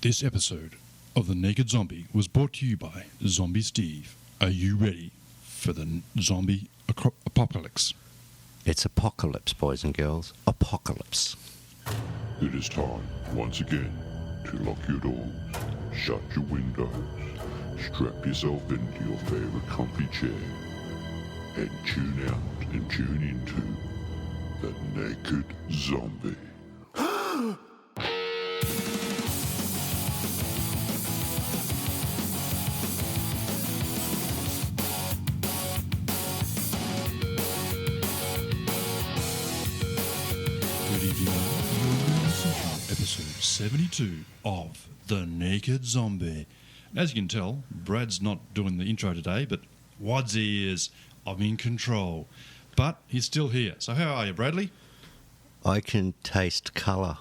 This episode of The Naked Zombie was brought to you by Zombie Steve. Are you ready for the zombie apocalypse? It's apocalypse, boys and girls. Apocalypse. It is time, once again, to lock your doors, shut your windows, strap yourself into your favorite comfy chair, and tune out and tune into The Naked Zombie. Episode 72 of The Naked Zombie. As you can tell, Brad's not doing the intro today, but Wadsy is. I'm in control. But he's still here. So how are you, Bradley? I can taste colour.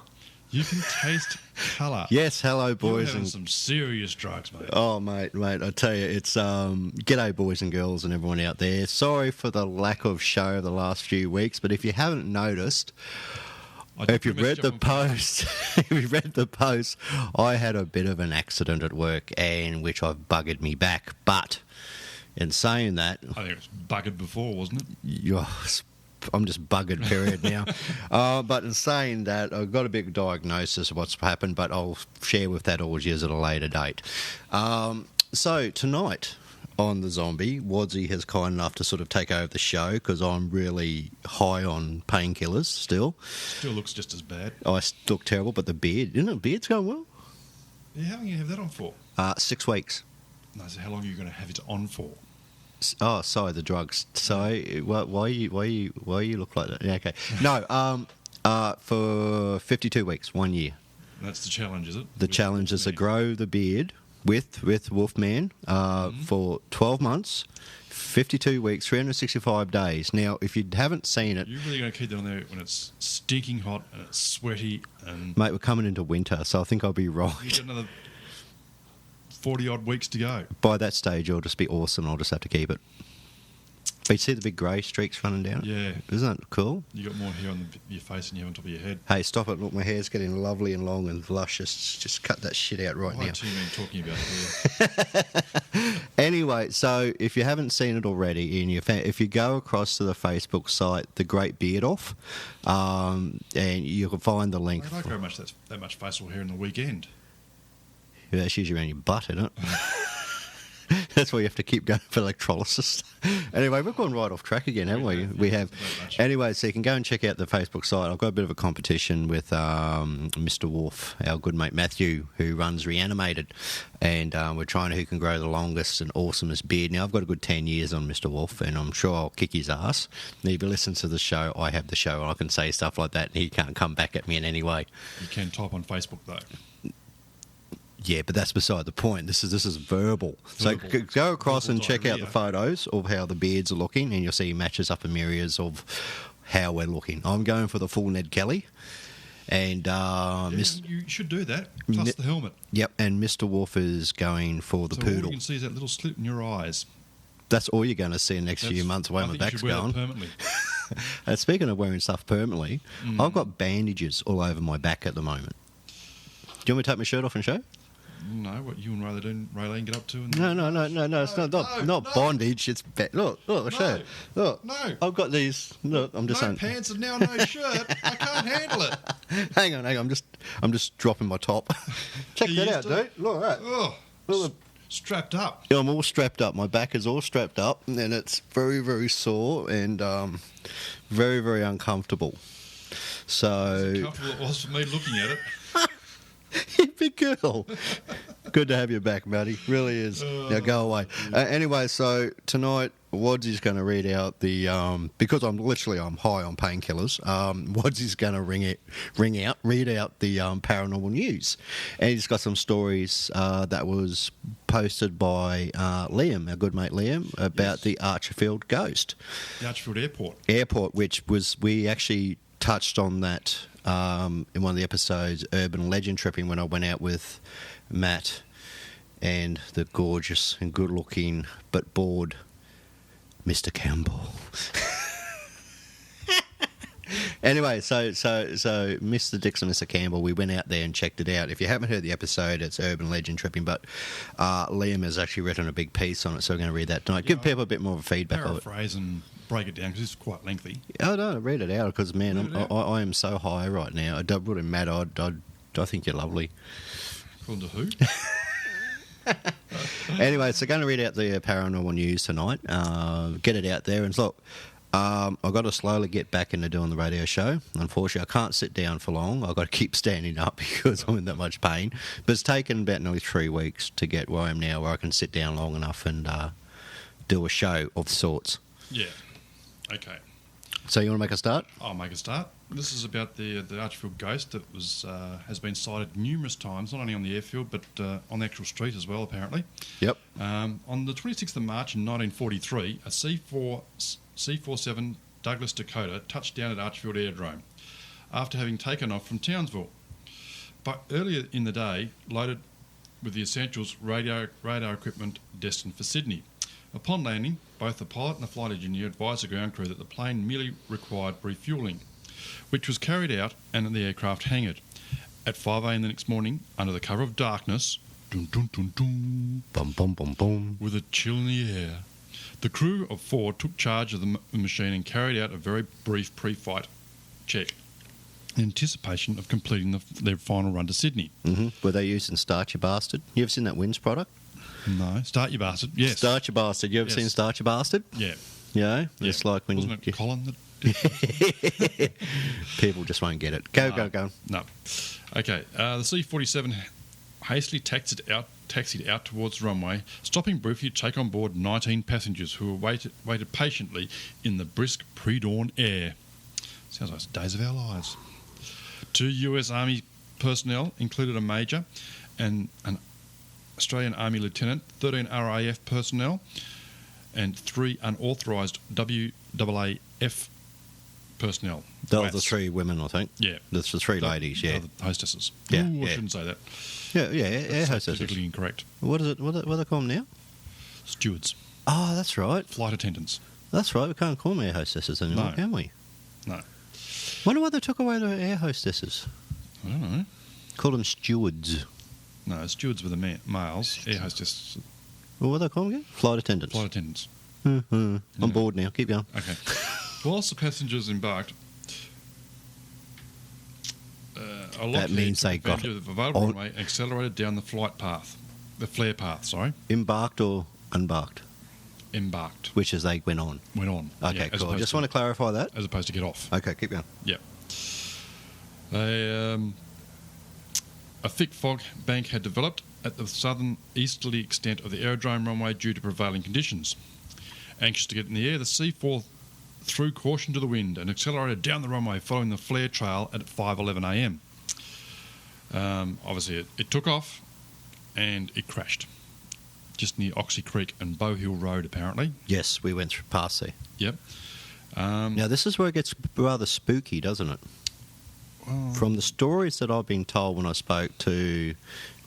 You can taste colour. Yes, hello, boys. You're having some serious drugs, mate. Oh, mate, I tell you, it's g'day, boys and girls and everyone out there. Sorry for the lack of show the last few weeks, but if you haven't noticed, if you've read the post, I had a bit of an accident at work, and which I've buggered me back. But in saying that, I think it was buggered before, wasn't it? I'm just buggered, period, now. But in saying that, I've got a big diagnosis of what's happened, but I'll share with that all years at a later date. So tonight on The Zombie, Wadsy has kind enough to sort of take over the show because I'm really high on painkillers still. Still looks just as bad. I look terrible, but the beard, isn't it? Beard's going well. Yeah, how long you have that on for? 6 weeks. No, so how long are you going to have it on for? Oh, sorry, the drugs. Sorry, why you look like that? Yeah, okay. No, for 52 weeks, 1 year. That's the challenge, is it? The challenge is to grow the beard with Wolfman for 12 months, 52 weeks, 365 days. Now, if you haven't seen it... You're really going to keep that on there when it's stinking hot and it's sweaty and... Mate, we're coming into winter, so I think I'll be right. You've got another 40-odd weeks to go. By that stage, it'll just be awesome. I'll just have to keep it. But you see the big grey streaks running down it? Yeah. Isn't that cool? You got more hair on your face than you have on top of your head. Hey, stop it. Look, my hair's getting lovely and long and luscious. Just cut that shit out right now. What do you mean talking about hair? Anyway, so if you haven't seen it already, if you go across to the Facebook site, The Great Beard Off, and you can find the link. I don't grow that much facial hair in the weekend. Yeah, that's usually around your butt, isn't it? That's why you have to keep going for electrolysis. Anyway, we've gone right off track again, haven't we? We have. Anyway, so you can go and check out the Facebook site. I've got a bit of a competition with Mr. Wolf, our good mate Matthew, who runs Reanimated. And we're trying who can grow the longest and awesomest beard. Now, I've got a good 10 years on Mr. Wolf, and I'm sure I'll kick his ass. Now, if you listen to the show, I have the show, and I can say stuff like that, and he can't come back at me in any way. You can type on Facebook, though. Yeah, but that's beside the point. This is verbal. So go across and check out the photos of how the beards are looking, and you'll see matches up in areas of how we're looking. I'm going for the full Ned Kelly. And you should do that, plus the helmet. Yep, and Mr. Wolf is going for the poodle. All you can see is that little slit in your eyes. That's all you're going to see in the next few months while my back's going. Permanently. And speaking of wearing stuff permanently, I've got bandages all over my back at the moment. Do you want me to take my shirt off and show? No, what you and Raylene get up to? No, it's not bondage. It's look, show. Look, no. I've got these. Look, I'm just saying. No pants and now no shirt. I can't handle it. Hang on. I'm just dropping my top. Check that out, dude. Look at that. Oh, look, strapped up. Yeah, I'm all strapped up. My back is all strapped up, and it's very, very sore and very, very uncomfortable. So as comfortable it was for me looking at it. You big girl. Good to have you back, Matty. Really is. Now go away. Anyway, so tonight Wadsy's going to read out the because I'm high on painkillers. Wadsy's going to read out the paranormal news, and he's got some stories that was posted by Liam, our good mate Liam, about the Archerfield Ghost. The Archerfield Airport, which was we actually touched on that. In one of the episodes, Urban Legend Tripping, when I went out with Matt and the gorgeous and good-looking but bored Mr. Campbell. Anyway, so Mr. Dixon, Mr. Campbell, we went out there and checked it out. If you haven't heard the episode, it's urban legend tripping, but Liam has actually written a big piece on it, so we're going to read that tonight. Give people a bit more of a feedback of it. Paraphrase and break it down because it's quite lengthy. Oh, no, read it out because, man, I am so high right now. Matt, I think you're lovely. According to who? Anyway, so going to read out the paranormal news tonight. Get it out there. And look, I've got to slowly get back into doing the radio show. Unfortunately, I can't sit down for long. I've got to keep standing up because I'm in that much pain. But it's taken about nearly 3 weeks to get where I am now, where I can sit down long enough and do a show of sorts. Yeah. Okay. So you want to make a start? I'll make a start. This is about the Archerfield Ghost that has been sighted numerous times, not only on the airfield but on the actual street as well, apparently. Yep. On the 26th of March in 1943, a C-47 Douglas Dakota touched down at Archerfield Aerodrome after having taken off from Townsville. But earlier in the day, loaded with the essentials radar equipment destined for Sydney. Upon landing, both the pilot and the flight engineer advised the ground crew that the plane merely required refuelling, which was carried out and the aircraft hangared. At 5 a.m. the next morning, under the cover of darkness, dun, dun, dun, dun, Bum, bum, bum, bum. with a chill in the air, the crew of 4 took charge of the machine and carried out a very brief pre-flight check in anticipation of completing their final run to Sydney. Mm-hmm. Were they using Start You Bastard? You ever seen that Wins product? No. Start You Bastard, yes. Start You Bastard. You ever Yes. seen Start You Bastard? Yeah. Yeah? It's like when Wasn't it Colin that... people just won't get it. Go. No. Okay. The C-47 hastily taxied out towards the runway, stopping briefly to take on board 19 passengers who waited patiently in the brisk pre-dawn air. Sounds like Days of Our Lives. 2 US Army personnel included a major and an Australian Army lieutenant, 13 RAF personnel, and 3 unauthorised WAAF personnel. They were the WAAFs. 3 women, I think. Yeah. That's the 3 ladies, yeah. The hostesses. Yeah, Ooh, I yeah. shouldn't say that. Yeah, air That's hostesses. politically incorrect. What is it? What do they call them now? Stewards. Oh, that's right. Flight attendants. That's right. We can't call them air hostesses anymore, No. can we? No. Wonder why they took away the air hostesses. I don't know. Call them stewards. No, stewards were the males. Air hostesses, Well, what do they call them again? Flight attendants. flight attendants. I'm Yeah. bored now. Keep going. Okay. Whilst the passengers embarked, a That means they got the available on- runway and accelerated down the flight path. The flare path, sorry. Embarked or unbarked? Embarked. Which is they went on. Went on. Okay, Yeah, as cool. I opposed just want to clarify that. As opposed to get off. Okay, keep going. Yeah. A thick fog bank had developed at the southern easterly extent of the aerodrome runway due to prevailing conditions. Anxious to get in the air, the C-4 threw caution to the wind and accelerated down the runway following the flare trail at 5:11 a.m. Obviously, it took off and it crashed just near Oxy Creek and Bow Hill Road, apparently. Yes, we went through past there. Yep. Now, this is where it gets rather spooky, doesn't it? Well, From the stories that I've been told when I spoke to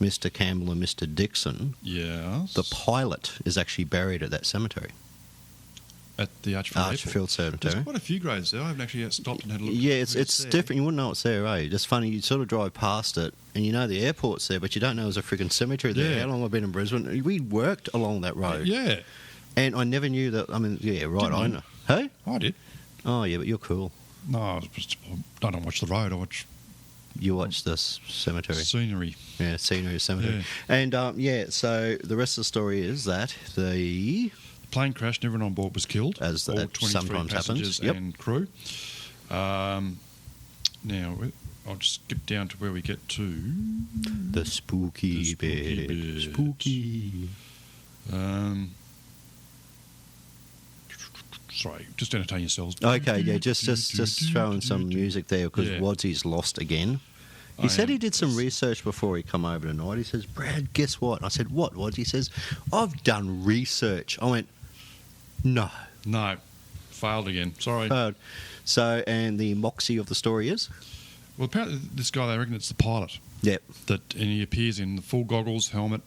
Mr. Campbell and Mr. Dixon, yes. the pilot is actually buried at that cemetery, At the Archerfield Airport. Archerfield Cemetery. There's quite a few graves there. I haven't actually stopped and had a look. Yeah, at it's there. different. You wouldn't know it's there, eh? It's funny. You sort of drive past it, and you know the airport's there, but you don't know there's a freaking cemetery there. Yeah. How long I've been in Brisbane? We worked along that road, Yeah, and I never knew that. I mean, yeah, right. Didn't I you? know. Hey? I did. Oh, yeah, but you're cool. No, I don't watch the road. I watch You watch this cemetery. scenery. Yeah, scenery cemetery. Yeah. And, so the rest of the story is that the... The plane crashed and everyone on board was killed. As all that 23 sometimes passengers happens. Yep. and crew. Now, I'll just skip down to where we get to. The spooky, The spooky bit. bit. Spooky. Sorry, just entertain yourselves. Okay, yeah, just throwing some music there because Yeah. Wadsy's lost again. He I said am. he did some research before he come over tonight. He says, Brad, guess what? I said, what, Wadsy? He says, I've done research. I went, no. No, failed again. Sorry. And the moxie of the story is? Well, apparently this guy, they reckon it's the pilot. Yep. And he appears in the full goggles, helmet,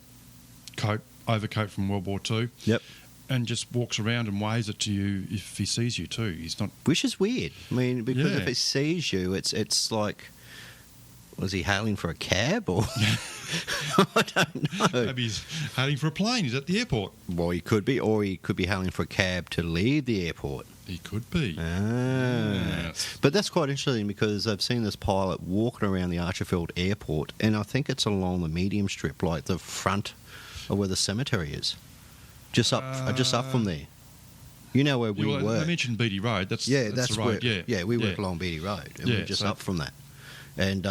coat, overcoat from World War II. Yep. and just walks around and waves it to you if he sees you too. He's not. Which is weird. I mean, because Yeah. if it sees you, it's like, was he hailing for a cab or? I don't know. Maybe he's hailing for a plane. He's at the airport. Well, he could be, or he could be hailing for a cab to leave the airport. He could be. Yes. But that's quite interesting because I've seen this pilot walking around the Archerfield airport, and I think it's along the medium strip, like the front of where the cemetery is, just up from there. You know where we Well, work. I mentioned Beatty Road. That's that's the where. road. Yeah, we work along Beatty Road, and we're just so- up from that. And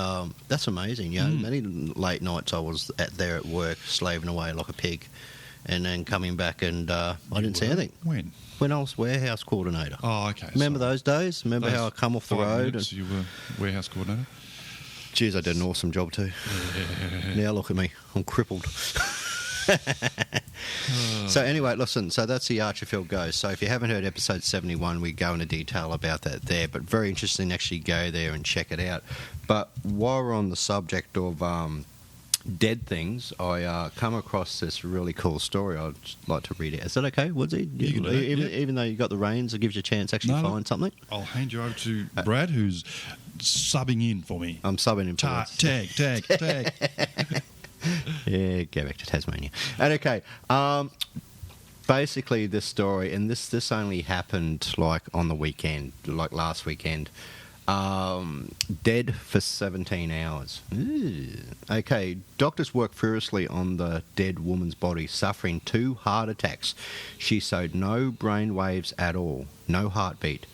that's amazing. You know, many late nights I was there at work, slaving away like a pig, and then coming back and I didn't see anything. When I was warehouse coordinator. Oh, okay. Remember those days? Remember how I come off the 5 road? minutes you were warehouse coordinator. Geez, I did an awesome job too. Now look at me, I'm crippled. So anyway, listen, so that's the Archerfield Ghost. So if you haven't heard episode 71, we go into detail about that there, but very interesting to actually go there and check it out. But while we're on the subject of dead things, I come across this really cool story. I'd just like to read it. Is that okay, Woodsy? You can do it, Even though you got the reins, it gives you a chance to actually find something. I'll hand you over to Brad, who's subbing in for me. I'm subbing in for Tag. Yeah, go back to Tasmania. And okay, basically this story, and this only happened like on the weekend, like last weekend. Dead for 17 hours. Ooh. Okay, doctors worked furiously on the dead woman's body, suffering 2 heart attacks. She showed no brain waves at all, no heartbeat.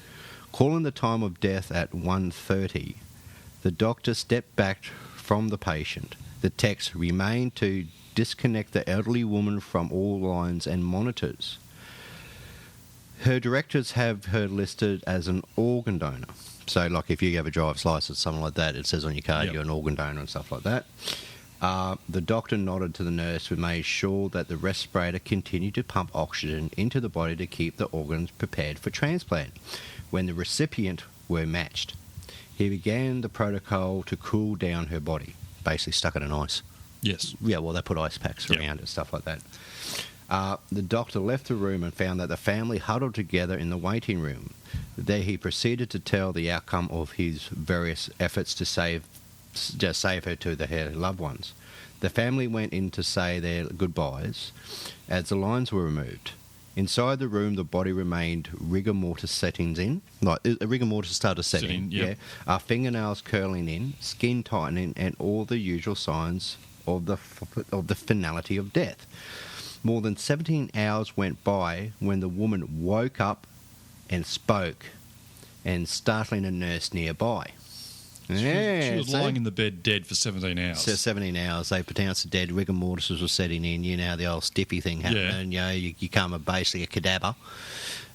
Calling the time of death at 1:30, the doctor stepped back from the patient. The techs remained to disconnect the elderly woman from all lines and monitors. Her directors have her listed as an organ donor. So, like, if you have a driver's license, something like that, it says on your card you're an organ donor and stuff like that. The doctor nodded to the nurse who made sure that the respirator continued to pump oxygen into the body to keep the organs prepared for transplant. When the recipient were matched, he began the protocol to cool down her body. Basically stuck it in ice. Yes. Yeah, well, they put ice packs around it, stuff like that. The doctor left the room and found that the family huddled together in the waiting room. There he proceeded to tell the outcome of his various efforts to save her to her loved ones. The family went in to say their goodbyes as the lines were removed. Inside the room, the body remained rigor mortis settings in. Like, rigor mortis started to set in. Yep. Yeah. Fingernails curling in, skin tightening, and all the usual signs of the finality of death. More than 17 hours went by when the woman woke up and spoke, and startling a nurse nearby. She was lying in the bed dead for 17 hours. So 17 hours, they pronounced her dead. Rigor mortis was setting in. You know how the old stiffy thing happened. Yeah. You know, you come basically a cadaver.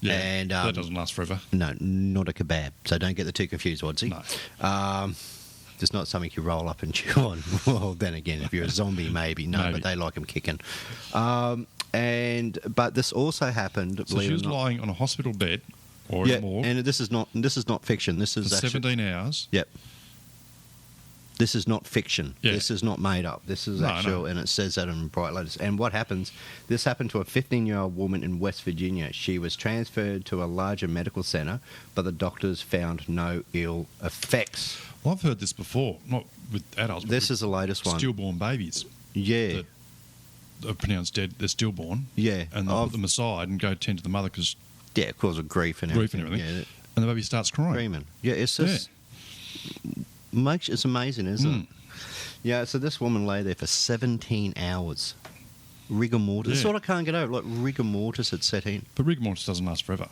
Yeah, and that doesn't last forever. No, not a kebab. So don't get the two confused, Wadsy. No. It's not something you roll up and chew on. Well, then again, if you're a zombie, maybe. No, Maybe. but they like them kicking. But this also happened. So she was lying on a hospital bed or in a morgue and this is not fiction. This is for actually 17 hours. Yep. This is not fiction. Yeah. This is not made up. This is actual, and it says that in bright letters. And what happens? This happened to a 15-year-old woman in West Virginia. She was transferred to a larger medical center, but the doctors found no ill effects. Well, I've heard this before, not with adults. But This with is the latest one. stillborn babies. Yeah. That are pronounced dead. They're stillborn. Yeah. And they'll put them aside and go tend to the mother because Yeah, cause of grief and grief everything. and everything. Yeah, And the baby starts crying. screaming. Yeah, it's just it's amazing, isn't it? Yeah, so this woman lay there for 17 hours. Rigor mortis. That's Yeah. what I can't get over. Like, rigor mortis had set in. But rigor mortis doesn't last forever.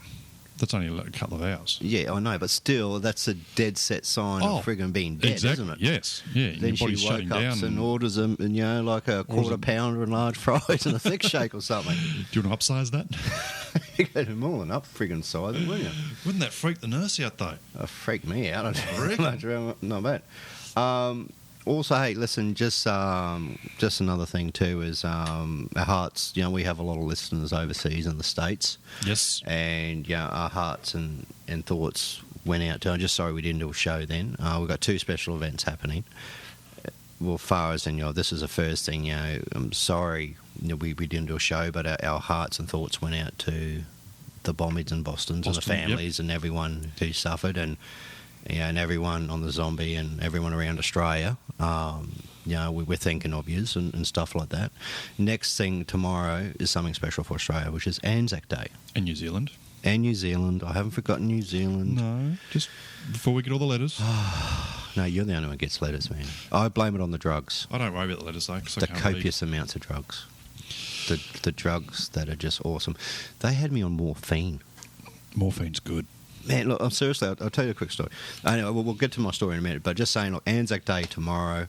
That's only a couple of hours. Yeah, I know, but still, that's a dead set sign of friggin' being dead, exactly. isn't it? Yes. Yeah. Then your she body's woke shutting up down. and orders them, and, you know, like a quarter pounder and large fries and a thick shake or something. Do you want to upsize that? You could do more than up friggin' size, wouldn't you? Wouldn't that freak the nurse out though? Freak me out. I Reckon? don't much around, not bad. Also, hey, listen, just another thing too is our hearts. You know, we have a lot of listeners overseas in the States. Yes. And yeah, our hearts and thoughts went out to. I'm just sorry we didn't do a show then. We've got 2 special events happening. Well, far as this is the first thing. You know, I'm sorry we didn't do a show, but our hearts and thoughts went out to the Bombies and Bostons and the families and everyone who suffered, and and everyone on the zombie and everyone around Australia. We're thinking of yous and stuff like that. Next thing tomorrow is something special for Australia, which is Anzac Day. And New Zealand. And New Zealand. I haven't forgotten New Zealand. No, just before we get all the letters. No, you're the only one who gets letters, man. I blame it on the drugs. I don't worry about the letters, though. The copious amounts of drugs. The drugs that are just awesome. They had me on morphine. Morphine's good. Man, look, seriously, I'll tell you a quick story. Anyway, we'll get to my story in a minute, but just saying, look, Anzac Day tomorrow,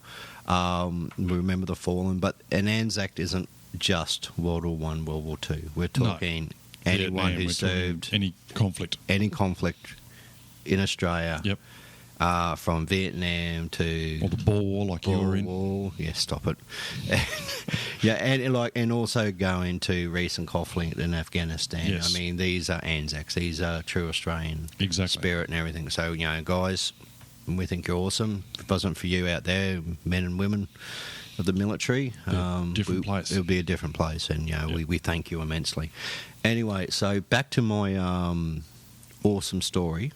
we remember the fallen, but an Anzac isn't just World War One, World War Two. We're talking anyone who served any conflict in Australia. Yep. From Vietnam to or the ball, like you were in. Ball. Yeah, stop it. and also going to recent conflict in Afghanistan. Yes. I mean, these are Anzacs. These are true Australian spirit and everything. So guys, we think you're awesome. If it wasn't for you out there, men and women of the military, different place. It would be a different place, and we thank you immensely. Anyway, so back to my awesome story.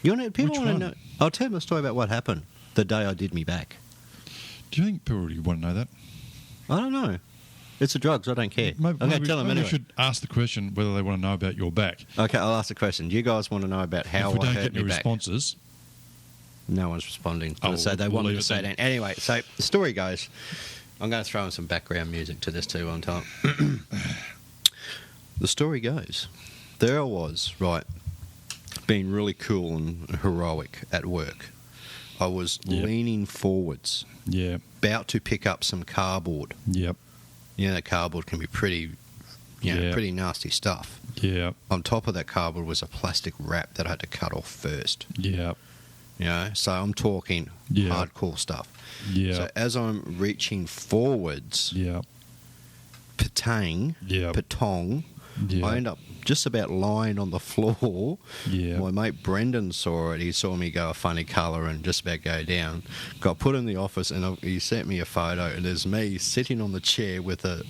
People want to know. I'll tell them a story about what happened the day I did me back. Do you think people really want to know that? I don't know. It's the drugs. I don't care. I'm going to tell them anyway. You should ask the question whether they want to know about your back. Okay, I'll ask the question. Do you guys want to know about how I hurt me back? If we don't get any responses... No one's responding. So they want me to say that. Anyway, so the story goes... I'm going to throw in some background music to this too on time. The story goes... There I was, right... being really cool and heroic at work. I was leaning forwards, about to pick up some cardboard. Yep. That cardboard can be pretty nasty stuff. Yeah. On top of that cardboard was a plastic wrap that I had to cut off first. Yeah. So I'm talking hardcore stuff. Yeah. So as I'm reaching forwards, patong, I end up just about lying on the floor. Yeah. My mate Brendan saw it. He saw me go a funny colour and just about go down. Got put in the office and he sent me a photo, and there's me sitting on the chair with a...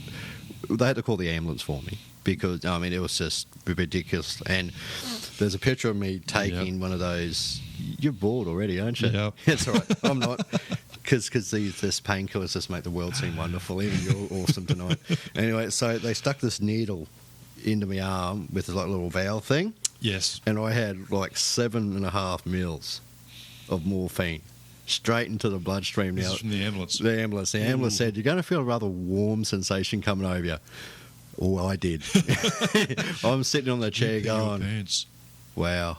They had to call the ambulance for me because, it was just ridiculous. And there's a picture of me taking one of those... You're bored already, aren't you? Yeah. That's all right. I'm not. Because this painkillers just make the world seem wonderful. Even you're awesome tonight. Anyway, so they stuck this needle into my arm with this little valve thing. Yes. And I had 7.5 mils of morphine straight into the bloodstream. This is from the ambulance. The ambulance said, you're going to feel a rather warm sensation coming over you. Oh, I did. I'm sitting on the chair going, wow,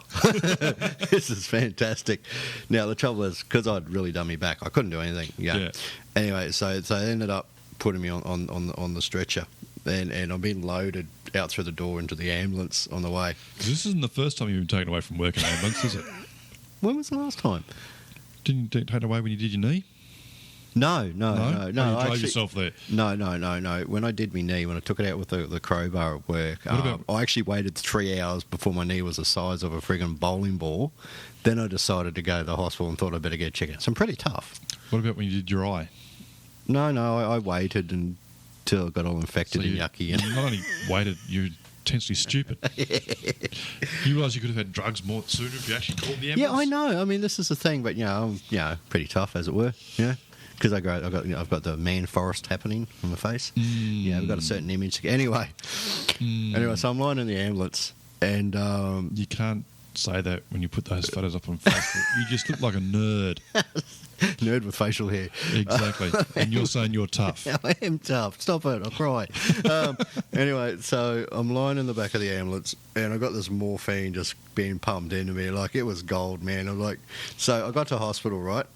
this is fantastic. Now, the trouble is, because I'd really done me back, I couldn't do anything. Yeah. Anyway, so they ended up putting me on the stretcher. And I'm being loaded out through the door into the ambulance on the way. This isn't the first time you've been taken away from work in an ambulance, is it? When was the last time? Didn't you take it away when you did your knee? No. You drove yourself there? No. When I did my knee, when I took it out with the crowbar at work, I actually waited 3 hours before my knee was the size of a friggin' bowling ball. Then I decided to go to the hospital and thought I'd better get checked out. So I'm pretty tough. What about when you did your eye? No, I waited until it got all infected and yucky. You not only waited, you're intensely stupid. You realise you could have had drugs more sooner if you actually called the ambulance? Yeah, I know. This is the thing, but I'm pretty tough, as it were. Because I've got the man forest happening on my face. I've got a certain image. Anyway, so I'm lying in the ambulance, and you can't say that when you put those photos up on Facebook. You just look like a nerd. Nerd with facial hair. Exactly. And you're saying you're tough. I am tough. Stop it. I'll cry. Anyway, so I'm lying in the back of the ambulance, and I got this morphine just being pumped into me. It was gold, man. So I got to hospital, right?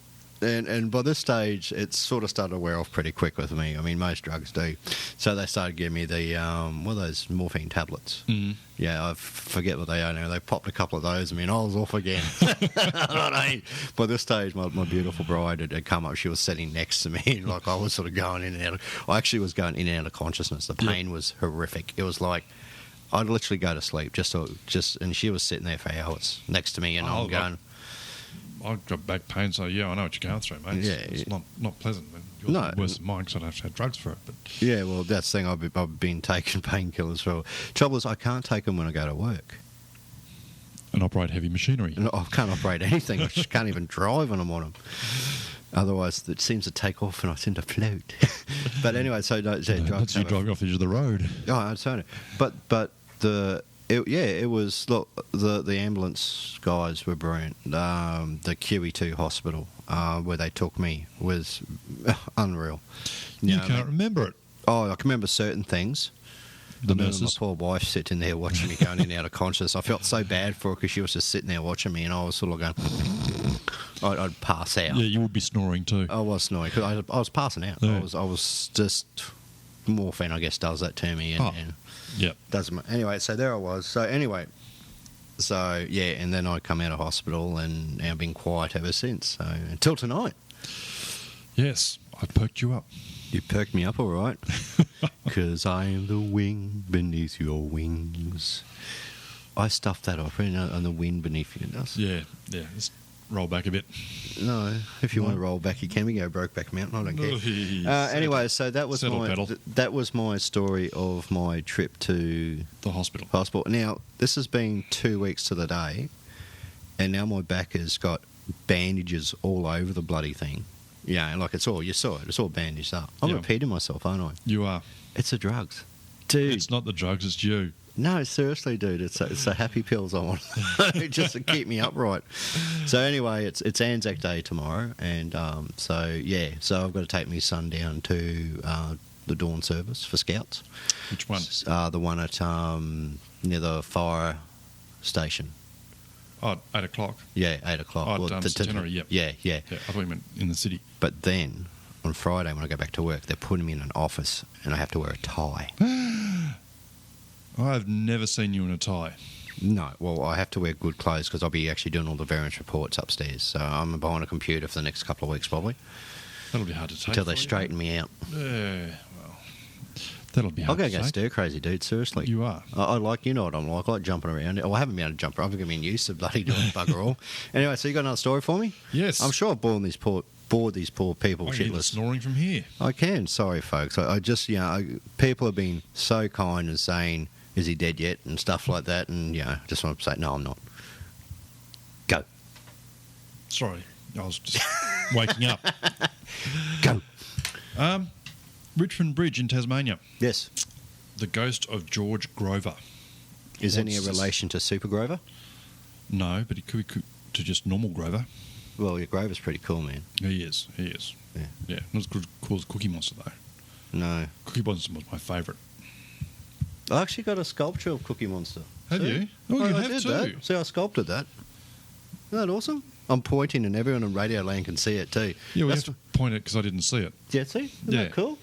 And by this stage, it sort of started to wear off pretty quick with me. Most drugs do. So they started giving me the, what are those morphine tablets? Mm. Yeah, I forget what they are now. They popped a couple of those, and I was off again. By this stage, my beautiful bride had come up. She was sitting next to me, and I was sort of going in and out. I actually was going in and out of consciousness. The pain was horrific. It was like I'd literally go to sleep, and she was sitting there for hours next to me, and I'm going... I've got back pain, so yeah, I know what you're going through, mate. It's not pleasant. Man. Yours No. is worse than mine because I'd have to have drugs for it. But Yeah, well, that's the thing. I've been taking painkillers for. Trouble is, I can't take them when I go to work. and operate heavy machinery. And I can't operate anything. I just can't even drive when I'm on them. Otherwise, it seems to take off and I seem to float. But anyway, so drugs. That's you driving off the edge of the road. Oh, I understand it. But it was, look, the ambulance guys were brilliant. The QE2 hospital where they took me was unreal. You know, can't remember it. Oh, I can remember certain things. The I remember nurses. my poor wife sitting there watching me going in and out of conscious. I felt so bad for her because she was just sitting there watching me, and I was sort of going, I'd pass out. Yeah, you would be snoring too. I was snoring because I was passing out. Yeah. I was just morphine, I guess, does that to me, and Yep. doesn't. Anyway, so there I was. So anyway, yeah, and then I come out of hospital, and I've been quiet ever since. So until tonight. Yes, I perked you up. You perked me up all right. Because I am the wing beneath your wings. I stuffed that off, and the wind beneath your dust. Yeah. Just roll back a bit. No, if you No. want to roll back, you can. We go Brokeback Mountain. I don't care. Settle- Anyway, so that was settle pedal. that was my story of my trip to The hospital. hospital. Now, this has been 2 weeks to the day, and now my back has got bandages all over the bloody thing. Yeah, like you saw it. It's all bandaged up. I'm Yeah. repeating myself, aren't I? You are. It's the drugs, dude. It's not the drugs, it's you. No, seriously, dude. It's the happy pills I want, just to keep me upright. So anyway, it's Anzac Day tomorrow, and so I've got to take my son down to the dawn service for Scouts. Which one? The one at near the fire station. Oh, 8 o'clock. Yeah, 8 o'clock. Oh, Centenary, yep. Yeah. Yeah, I thought you meant in the city. But then on Friday when I go back to work, they're putting me in an office, and I have to wear a tie. I've never seen you in a tie. No, well, I have to wear good clothes because I'll be actually doing all the variance reports upstairs. So I'm behind a computer for the next couple of weeks probably That'll be hard to take. until they for you. straighten me out. Yeah, well, that'll be I'll hard go to take. stir crazy, dude. Seriously. You are. I like, you know what I'm like. I like jumping around. Oh, I haven't been able to jump around. I've been used to bloody doing bugger all. Anyway, so you got another story for me? Yes. I'm sure I've bored these poor people I can hear the shitless. snoring from here. I can. Sorry, folks. I just, people have been so kind and saying, is he dead yet? And stuff like that. And, just want to say, no, I'm not. Go. Sorry, I was just waking up. Go. Richmond Bridge in Tasmania. Yes. The ghost of George Grover. Is any What's this? relation to Super Grover? No, but it could be to just normal Grover. Well, your Grover's pretty cool, man. He is. Yeah. Not as good cool as Cookie Monster, though. No. Cookie Monster was my favourite. I actually got a sculpture of Cookie Monster. Have See? you? Oh, you I have did too. that. See, I sculpted that. Isn't that awesome? I'm pointing and everyone in Radio Land can see it too. Yeah, we That's- have to point it because I didn't see it. Yeah, see? Isn't Yeah. that cool?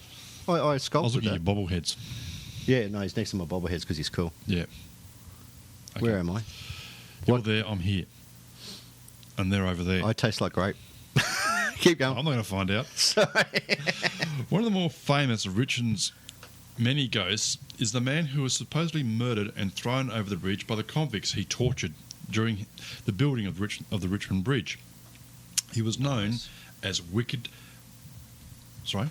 I I was sculpted looking that. at your bobbleheads. Yeah, no, he's next to my bobbleheads because he's cool. Yeah. Okay. Where am I? You're What? there, I'm here. And they're over there. I taste like grape. Keep going. I'm not going to find out. Sorry. One of the more famous of Richmond's many ghosts is the man who was supposedly murdered and thrown over the bridge by the convicts he tortured during the building of the Richmond Bridge. He was known as Wicked... Sorry?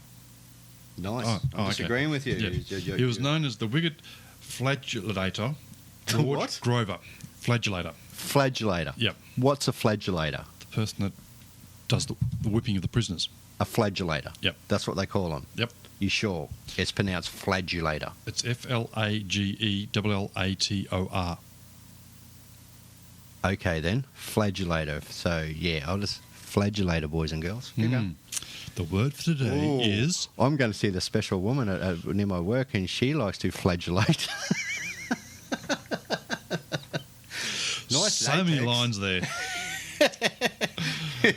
Nice. Oh, I'm okay. disagreeing with you. Yeah. He was known as the Wicked Flagellator George What? Grover. Flagellator. Flagellator. Yep. What's a flagellator? The person that does the whipping of the prisoners. A flagellator. Yep. That's what they call them. Yep. You sure? It's pronounced flagellator. It's Flagellator. Okay then, flagellator. So yeah, I'll just flagellator, boys and girls. Keep going. The word for today Ooh. is... I'm going to see the special woman near my work, and she likes to flagellate. Nice so many latex. lines there.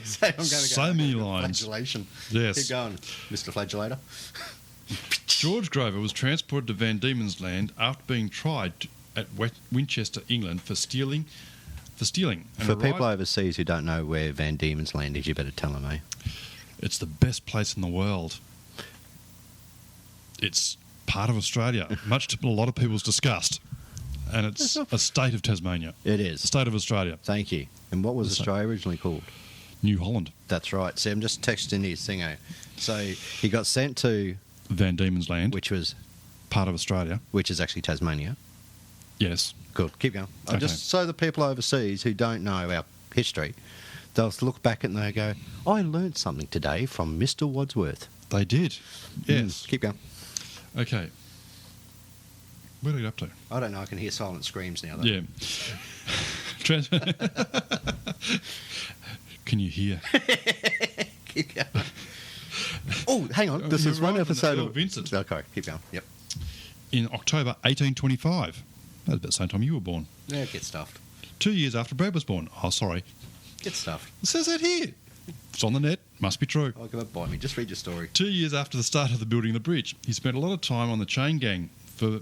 So I'm going to go So many lines. Flagellation. Yes. Keep going, Mr. Flagellator. George Grover was transported to Van Diemen's Land after being tried at Winchester, England, for stealing. And For people arrived- overseas who don't know where Van Diemen's Land is, you better tell them, eh? It's the best place in the world. It's part of Australia, much to a lot of people's disgust. And it's a state of Tasmania. It The is. state of Australia. Thank you. And what was What's that? Australia originally called? New Holland. That's right. See, I'm just texting his thingo. So he got sent to Van Diemen's Land, which is Australia. which is actually Tasmania. Yes. Good. Keep going. Okay. Just so the people overseas who don't know our history, they'll look back and they go, I learned something today from Mr. Wadsworth. They did. Yes. Keep going. Okay. Where did we get up to? I don't know. I can hear silent screams now, though. Yeah. Trans- Can you hear? Keep going. Oh, hang on. This You're is one right, episode Earl of Vincent. Okay, keep going. Yep. In October 1825. That was about the same time you were born. Yeah, get stuffed. 2 years after Brad was born. Oh, sorry. Get stuffed. It says that here. It's on the net. Must be true. Oh, go bite me. Just read your story. 2 years after the start of the building of the bridge, he spent a lot of time on the chain gang for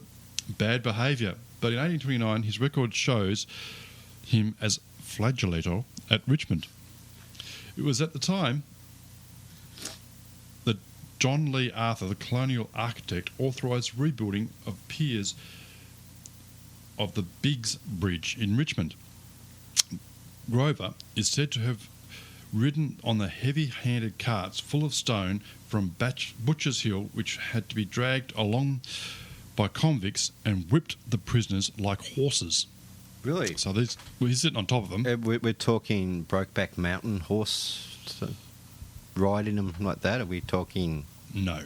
bad behaviour. But in 1829, his record shows him as flagellator at Richmond. It was at the time that John Lee Arthur, the colonial architect, authorised rebuilding of piers of the Biggs Bridge in Richmond. Grover is said to have ridden on the heavy-handed carts full of stone from Butcher's Hill, which had to be dragged along by convicts and whipped the prisoners like horses. Really? So he's sitting on top of them. We're talking Brokeback Mountain horse riding them like that? Are we talking... No.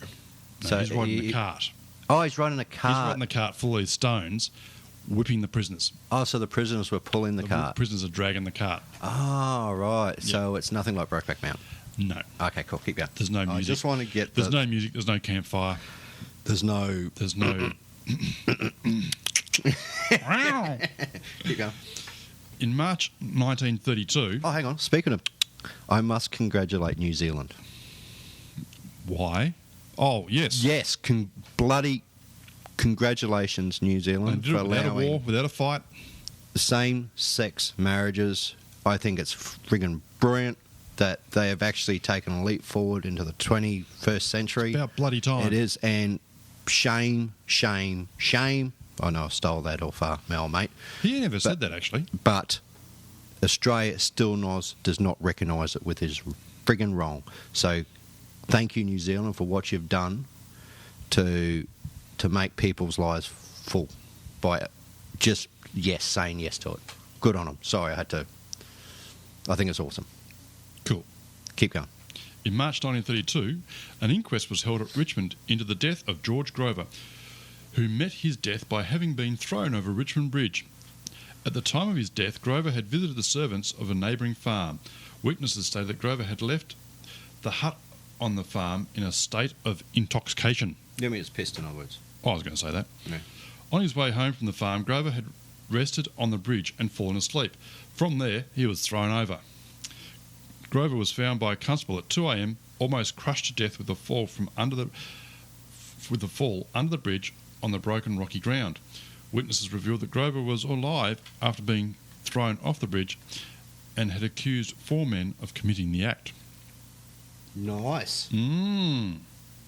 So He's riding the cart. Oh, he's riding a He's cart. riding the cart full of these stones, whipping the prisoners. Oh, so the prisoners were pulling the cart. prisoners are dragging the cart. Oh, right. So it's nothing like Brokeback Mountain. No. Okay, cool. Keep going. There's no music. I just want to get There's no music. There's no campfire. There's no... There's no... Keep going. In March 1932... Oh, hang on. Speaking of... I must congratulate New Zealand. Why? Oh, yes. Yes. Bloody congratulations, New They Zealand, did for it without a allowing war, without a fight. same-sex marriages. I think it's friggin' brilliant that they have actually taken a leap forward into the 21st century. It's about bloody time. It is, and shame, shame, shame. I know I stole that off my old mate. He never said that, actually. But Australia still does not recognise it with his friggin' wrong. So thank you, New Zealand, for what you've done to make people's lives full by just, saying yes to it. Good on them. Sorry, I had to. I think it's awesome. Cool. Keep going. In March 1932, an inquest was held at Richmond into the death of George Grover, who met his death by having been thrown over Richmond Bridge. At the time of his death, Grover had visited the servants of a neighbouring farm. Witnesses stated that Grover had left the hut on the farm in a state of intoxication. You mean it's pissed, in other words? Oh, I was going to say that. Yeah. On his way home from the farm, Grover had rested on the bridge and fallen asleep. From there, he was thrown over. Grover was found by a constable at 2 a.m, almost crushed to death with a fall under the bridge on the broken rocky ground. Witnesses revealed that Grover was alive after being thrown off the bridge and had accused 4 men of committing the act. Nice.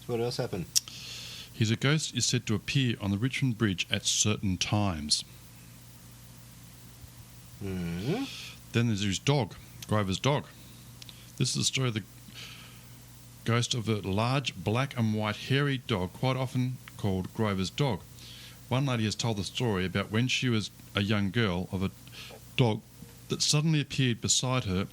What else happened? His ghost is said to appear on the Richmond Bridge at certain times. Then there's his dog, Grover's dog. This is the story of the ghost of a large black and white hairy dog, quite often called Grover's dog. One lady has told the story about when she was a young girl of a dog that suddenly appeared beside her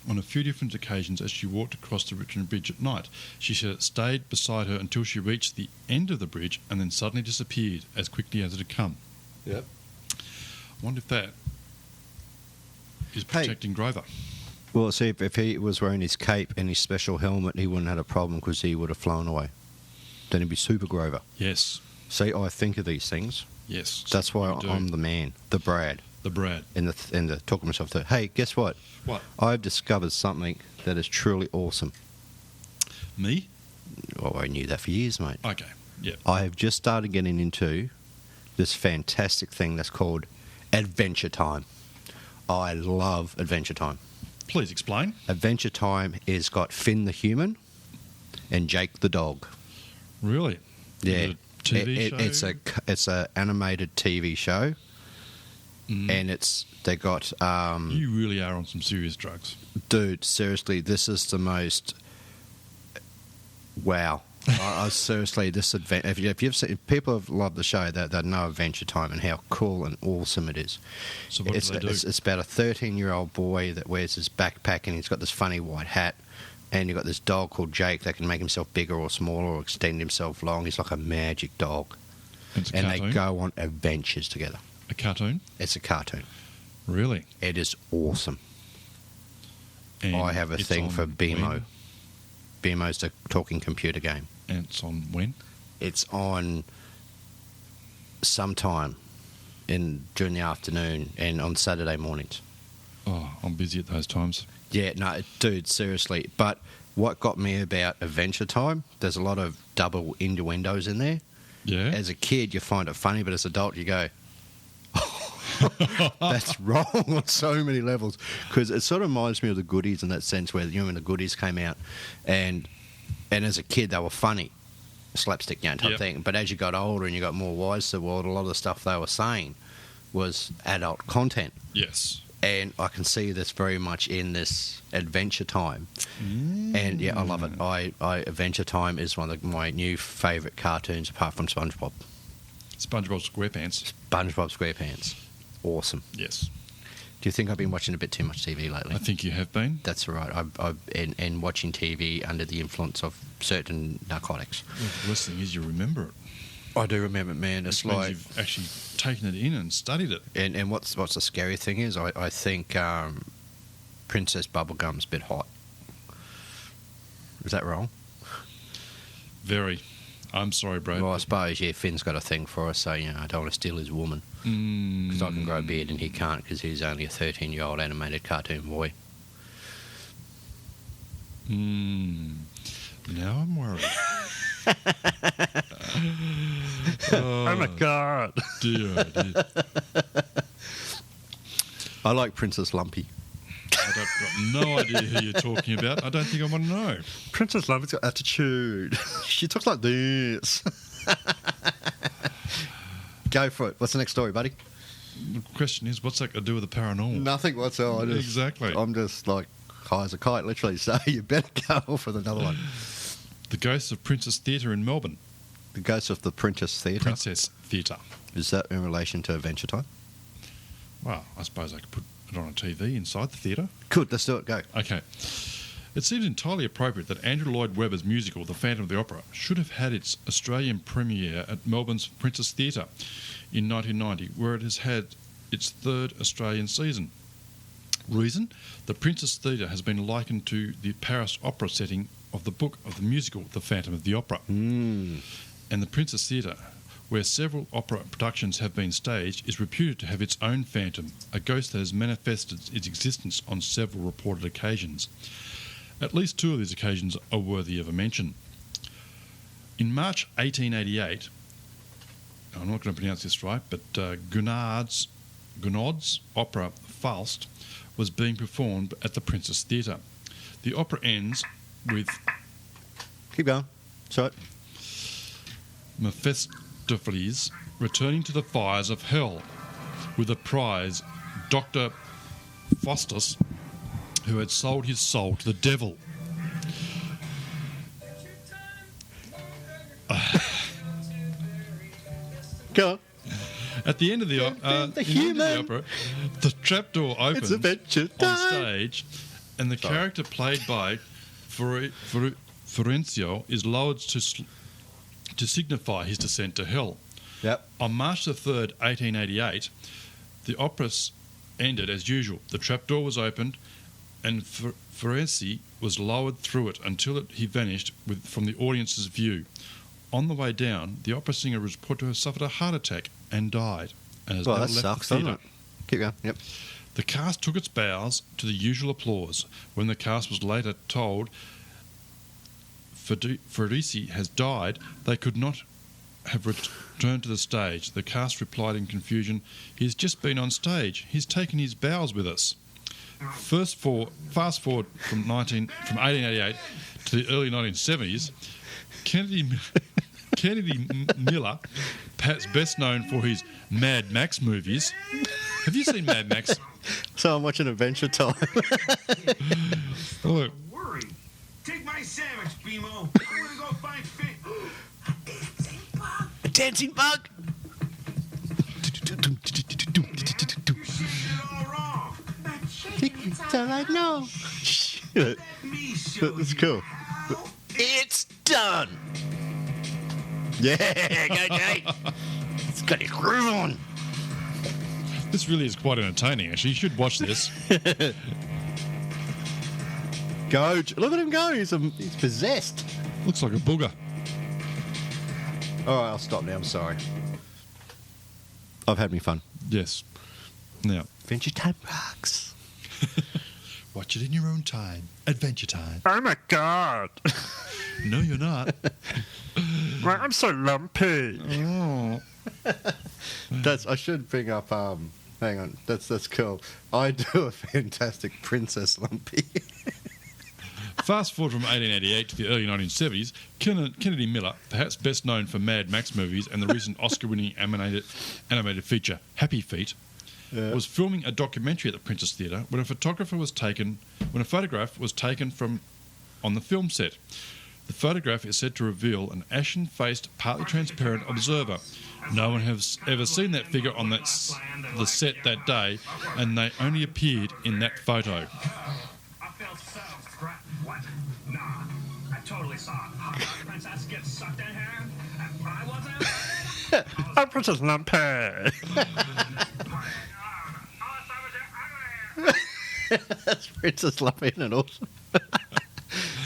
on a few different occasions as she walked across the Richmond Bridge at night. She said it stayed beside her until she reached the end of the bridge and then suddenly disappeared as quickly as it had come. Yep. I wonder if that is protecting Grover. Well, see, if he was wearing his cape and his special helmet, he wouldn't have had a problem because he would have flown away. Then he'd be Super Grover. Yes. See, I think of these things. Yes. That's why you do. I'm the man, the Brad. The Brad. And the talking myself to, hey, guess what? What? I've discovered something that is truly awesome. Me? Oh, I knew that for years, mate. Okay. Yeah. I have just started getting into this fantastic thing that's called Adventure Time. I love Adventure Time. Please explain. Adventure Time is got Finn the human and Jake the dog. Really? Yeah. Is it a TV show? It's a animated TV show. and they got You really are on some serious drugs. dude. Seriously, this is the most wow. I seriously, this if you've seen, people have loved the show, that know Adventure Time and how cool and awesome it is. So what do they do? It's about a 13-year-old boy that wears his backpack and he's got this funny white hat, and you've got this dog called Jake that can make himself bigger or smaller or extend himself long. He's like a magic dog. It's a And cartoon? they go on adventures together. A cartoon? It's a cartoon. Really? It is awesome. And I have a it's thing on for BMO. when? BMO's the talking computer game. And it's on when? It's on sometime during the afternoon and on Saturday mornings. Oh, I'm busy at those times. Yeah, no, dude, seriously. But what got me about Adventure Time, there's a lot of double innuendos in there. Yeah? As a kid, you find it funny, but as an adult, you go, that's wrong on so many levels. Because it sort of reminds me of the Goodies in that sense, where, when the Goodies came out, and as a kid, they were funny, slapstick type Yep. thing. But as you got older and you got more wise to the world, a lot of the stuff they were saying was adult content. Yes. And I can see this very much in this Adventure Time. And yeah, I love it. Adventure Time is one of my new favourite cartoons apart from SpongeBob. SpongeBob SquarePants. SpongeBob SquarePants. Awesome. Yes. Do you think I've been watching a bit too much TV lately? I think you have been. That's all right. And watching TV under the influence of certain narcotics. Well, the worst thing is you remember it. I do remember it, man. It's Which means like... you've actually taken it in and studied it. And what's the scary thing is, I think Princess Bubblegum's a bit hot. Is that wrong? Very. I'm sorry, Brad. Well, I suppose, yeah, Finn's got a thing for us, so, I don't want to steal his woman. Because I can grow a beard and he can't, because he's only a 13-year-old animated cartoon boy. Now I'm worried. Oh my God. Dear. I like Princess Lumpy. I've got no idea who you're talking about. I don't think I want to know. Princess Lumpy's got attitude. She talks like this. Go for it. What's the next story, buddy? The question is, what's that got to do with the paranormal? Nothing whatsoever. Exactly. I'm just like high as a kite, literally. So you better go off with another one. The Ghosts of Princess Theatre in Melbourne. The Ghost of the Princess Theatre. Princess Theatre. Is that in relation to Adventure Time? Well, I suppose I could put it on a TV inside the theatre. Good, let's do it. Go. Okay. It seems entirely appropriate that Andrew Lloyd Webber's musical, The Phantom of the Opera, should have had its Australian premiere at Melbourne's Princess Theatre in 1990, where it has had its third Australian season. Reason? The Princess Theatre has been likened to the Paris opera setting of the book of the musical, The Phantom of the Opera. And the Princess Theatre, where several opera productions have been staged, is reputed to have its own phantom, a ghost that has manifested its existence on several reported occasions. At least two of these occasions are worthy of a mention. In March 1888, I'm not going to pronounce this right, but Gounod's opera Faust was being performed at the Princess Theatre. The opera ends with Keep going. Sorry. Mephistopheles returning to the fires of hell with a prize, Dr. Faustus, who had sold his soul to the devil. Go on. At the end of the opera, the trapdoor opens adventure on time. stage, and the character played by Florencio is lowered to signify his descent to hell. Yep. On March the 3rd, 1888, the opera ended as usual. The trapdoor was opened, and Florencio was lowered through it until he vanished from the audience's view. On the way down, the opera singer was reported to have suffered a heart attack and died, and has Well, now that left sucks, the doesn't theatre. it? Keep going. Yep. The cast took its bows to the usual applause. When the cast was later told Ferrucci has died, they could not have returned to the stage. The cast replied in confusion, "He's just been on stage. He's taken his bows with us." Fast forward from 1888 to the early 1970s, Kennedy Miller, perhaps best known for his Mad Max movies, Have you seen Mad Max? So I'm watching Adventure Time. Look, Worry. Take my sandwich, Bimo. I'm gonna go find fish. A dancing bug. You're shaking it all wrong. It's all right, no. Let me show That's you cool. how. It's done. Yeah, go Jake. It's got a groove on. this really is quite entertaining, actually. You should watch this. Go. Look at him go. He's possessed. Looks like a booger. All right, I'll stop now. I'm sorry. I've had me fun. Yes. Now, Adventure Time rocks. watch it in your own time. Adventure Time. Oh my god. No, you're not. Well, I'm so lumpy. Oh. I should bring up. Hang on. That's cool. I do a fantastic Princess Lumpy. Fast forward from 1888 to the early 1970s, Kennedy Miller, perhaps best known for Mad Max movies and the recent Oscar-winning animated feature Happy Feet, was filming a documentary at the Princess Theatre when a photograph was taken from on the film set. The photograph is said to reveal an ashen-faced, partly transparent observer. No one has ever seen that figure on the set that day, and they only appeared in that photo. I felt so scrapped. What? Nah. I totally saw a hot princess get sucked in here, and I wasn't. I'm Princess Lumpy. That's Princess Lumpy, isn't it awesome?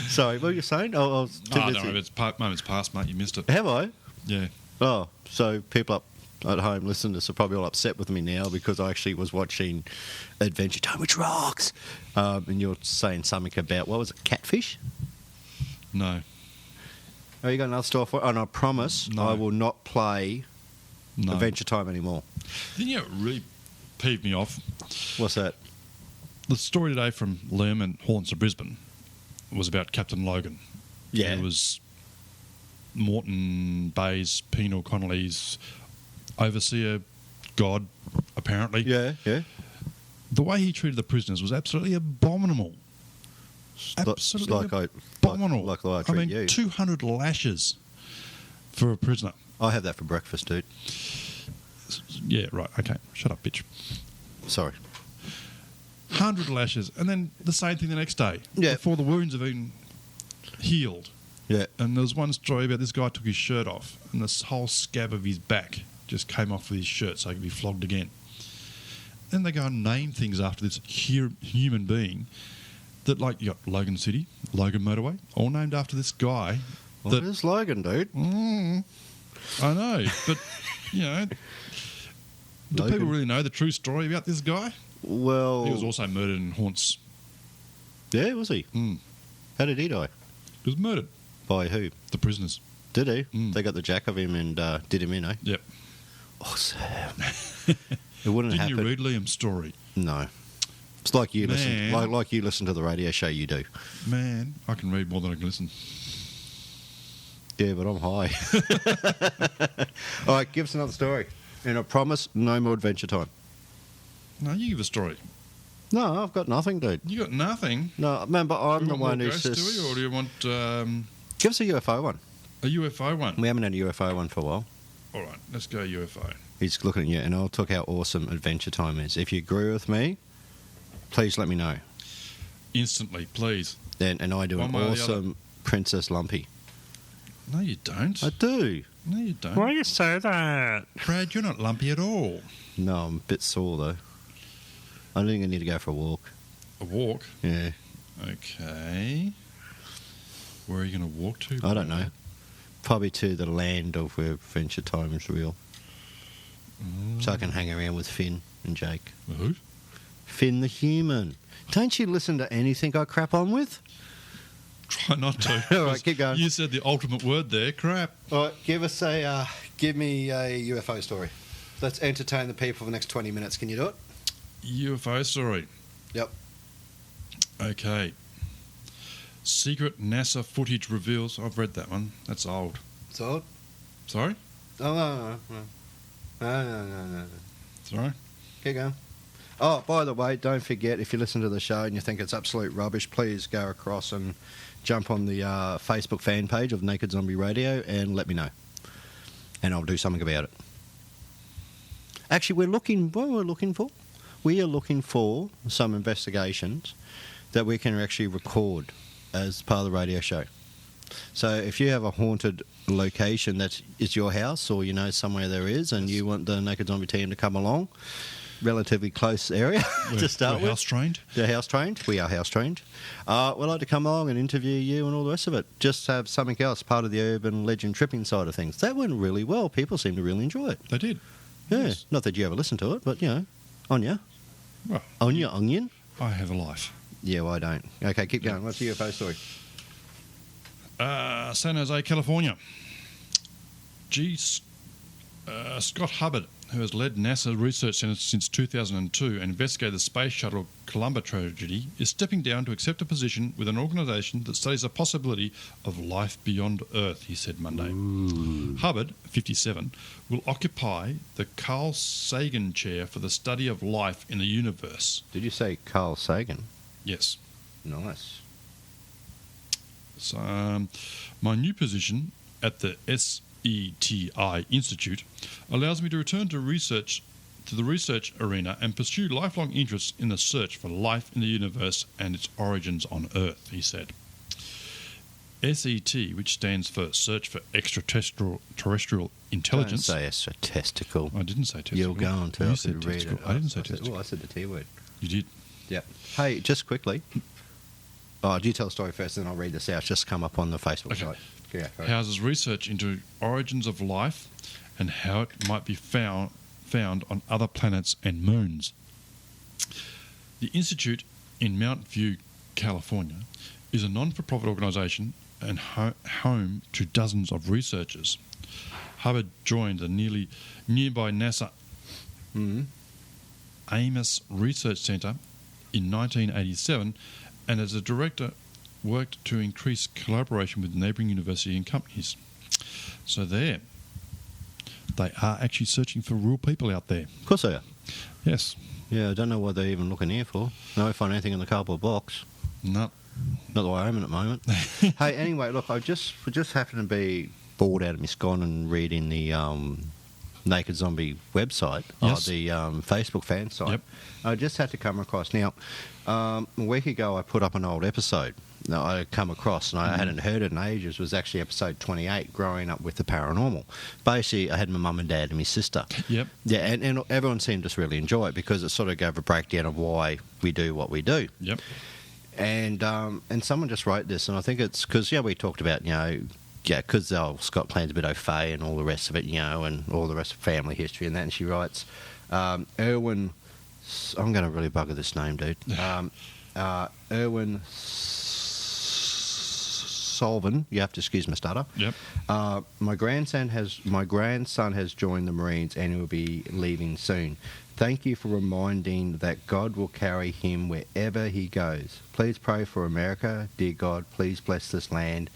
Sorry, what were you saying? I was too Oh, busy. no, it's moments past, mate. You missed it. Have I? Yeah. Oh, so people up at home listening to this are probably all upset with me now because I actually was watching Adventure Time, which rocks. And you're saying something about, what was it, catfish? No. Oh, you got another story for it? And I promise No. I will not play No. Adventure Time anymore. Then you know what really peeved me off? What's that? The story today from Liam and Haunts of Brisbane was about Captain Logan. Yeah. It was Moreton Bay's, Penal Connolly's overseer god, apparently. Yeah, yeah. The way he treated the prisoners was absolutely abominable. Absolutely abominable. Like the way I treat you. 200 lashes for a prisoner. I have that for breakfast, dude. Yeah, right. Okay. Shut up, bitch. Sorry. 100 lashes, and then the same thing the next day. Yeah. Before the wounds have been healed. Yeah. And there was one story about this guy took his shirt off, and this whole scab of his back just came off with his shirt so he could be flogged again. Then they go and name things after this human being that, like, you got Logan City, Logan Motorway, all named after this guy. What is Logan, dude? I know, but, you know, do Logan. people really know the true story about this guy? Well, He was also murdered in Haunts. yeah, was he? Mm. How did he die? He was murdered. By who? The prisoners. Did he? Mm. They got the jack of him and did him in, eh? Yep. Awesome. It wouldn't Didn't happen. you read Liam's story? No. It's like you listen, Man. like you listen to the radio show. You do. Man, I can read more than I can listen. Yeah, but I'm high. All right, give us another story, and I promise no more Adventure Time. No, you give a story. No, I've got nothing, dude. You got nothing. No, remember, I'm Do you the want one more who ghosts, says. do we, or do you want Give us a UFO one. a UFO one? We haven't had a UFO one for a while. All right, let's go UFO. He's looking at you, and I'll talk how awesome Adventure Time is. If you agree with me, please let me know. Instantly, please. And I do One an way or the other. awesome Princess Lumpy. No, you don't. I do. No, you don't. Why you say that? Brad, you're not lumpy at all. No, I'm a bit sore though. I think I need to go for a walk. A walk? Yeah, Okay. Where are you going to walk to? I don't know. Probably to the land of where Adventure Time is real, so I can hang around with Finn and Jake. Who? Finn the human. Don't you listen to anything I crap on with? Try not to. All right, keep going. You said the ultimate word there. Crap. All right, give me a UFO story. Let's entertain the people for the next 20 minutes. Can you do it? UFO story. Yep. Okay. Secret NASA footage reveals. I've read that one. That's old. So? Sorry? Oh, no. Sorry? Keep going. Oh, by the way, don't forget, if you listen to the show and you think it's absolute rubbish, please go across and jump on the Facebook fan page of Naked Zombie Radio and let me know. And I'll do something about it. Actually, what we're looking for? We are looking for some investigations that we can actually record as part of the radio show. So if you have a haunted location that is your house, or you know somewhere there is, and you want the Naked Zombie team to come along, relatively close area to start with. House trained. They're house trained. We are house trained. We'd like to come along and interview you and all the rest of it. Just have something else, part of the urban legend tripping side of things. That went really well. People seem to really enjoy it. They did. Yeah. Yes. Not that you ever listen to it, but you know, on ya. Well, On your onion. I have a life. Yeah, well, I don't. Okay, keep going. What's the UFO story? San Jose, California. Scott Hubbard, who has led NASA Research Center since 2002 and investigated the Space Shuttle Columbia tragedy, is stepping down to accept a position with an organisation that studies the possibility of life beyond Earth, he said Monday. Hubbard, 57, will occupy the Carl Sagan Chair for the study of life in the universe. Did you say Carl Sagan? Yes. Nice. So, my new position at the SETI Institute allows me to return to the research arena and pursue lifelong interests in the search for life in the universe and its origins on Earth, he said. SET, which stands for Search for Extraterrestrial Intelligence. Don't say extra-testicle. I didn't say testicle. You're going to. You I said could read testicle. it. I didn't say testicle. Well, I said the T word. You did. Yep. Hey, just quickly. Oh, do you tell the story first, then I'll read this out. It's just come up on the Facebook Okay. site. Yeah, right. Houses research into origins of life and how it might be found on other planets and moons. The Institute in Mount View, California, is a non-for-profit organisation and home to dozens of researchers. Hubbard joined the nearby NASA Ames Research Center in 1987 and as a director worked to increase collaboration with neighbouring university and companies. So they are actually searching for real people out there. Of course they are. Yes. Yeah, I don't know what they're even looking here for. No, find anything in the cardboard box. No. Not the way I'm in at the moment. Hey, anyway, look, I just happened to be bored out of my scone and reading the Naked Zombie website, Yes. the Facebook fan site. Yep. I just had to come across. Now, a week ago I put up an old episode that I come across, and I hadn't heard it in ages. It was actually episode 28, Growing Up with the Paranormal. Basically, I had my mum and dad and my sister. Yep. Yeah, and everyone seemed to really enjoy it because it sort of gave a breakdown of why we do what we do. Yep. And someone just wrote this, and I think it's because, we talked about, because Scott plans a bit au fait and all the rest of it, and all the rest of family history and that. And she writes, Erwin, I'm going to really bugger this name, dude. Erwin Solvin, you have to excuse my stutter. Yep. My grandson has joined the Marines and he will be leaving soon. Thank you for reminding that God will carry him wherever he goes. Please pray for America. Dear God, please bless this land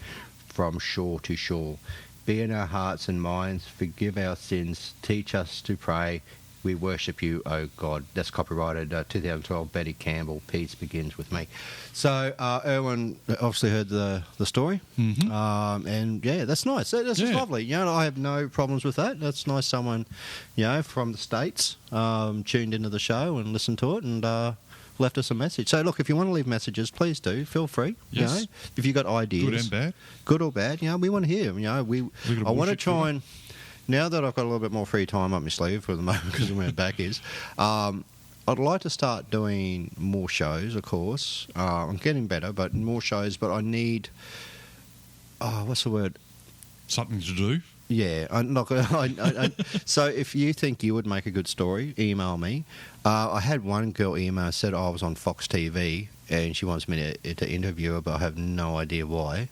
from shore to shore. Be in our hearts and minds. Forgive our sins. Teach us to pray. We worship you, O God. That's copyrighted 2012, Betty Campbell. Peace begins with me. So, Erwin obviously heard the story. Mm-hmm. And, yeah, that's nice. That's just Yeah. lovely. I have no problems with that. That's nice someone, from the States tuned into the show and listened to it and left us a message. So, look, if you want to leave messages, please do. Feel free. Yes. If you've got ideas. Good and bad. Good or bad, we want to hear. I want to bullshit try and... Now that I've got a little bit more free time up my sleeve for the moment because of where my back is, I'd like to start doing more shows, of course. I'm getting better, but more shows. But I need... what's the word? Something to do. Yeah. So if you think you would make a good story, email me. I had one girl email, said I was on Fox TV, and she wants me to interview her, but I have no idea why.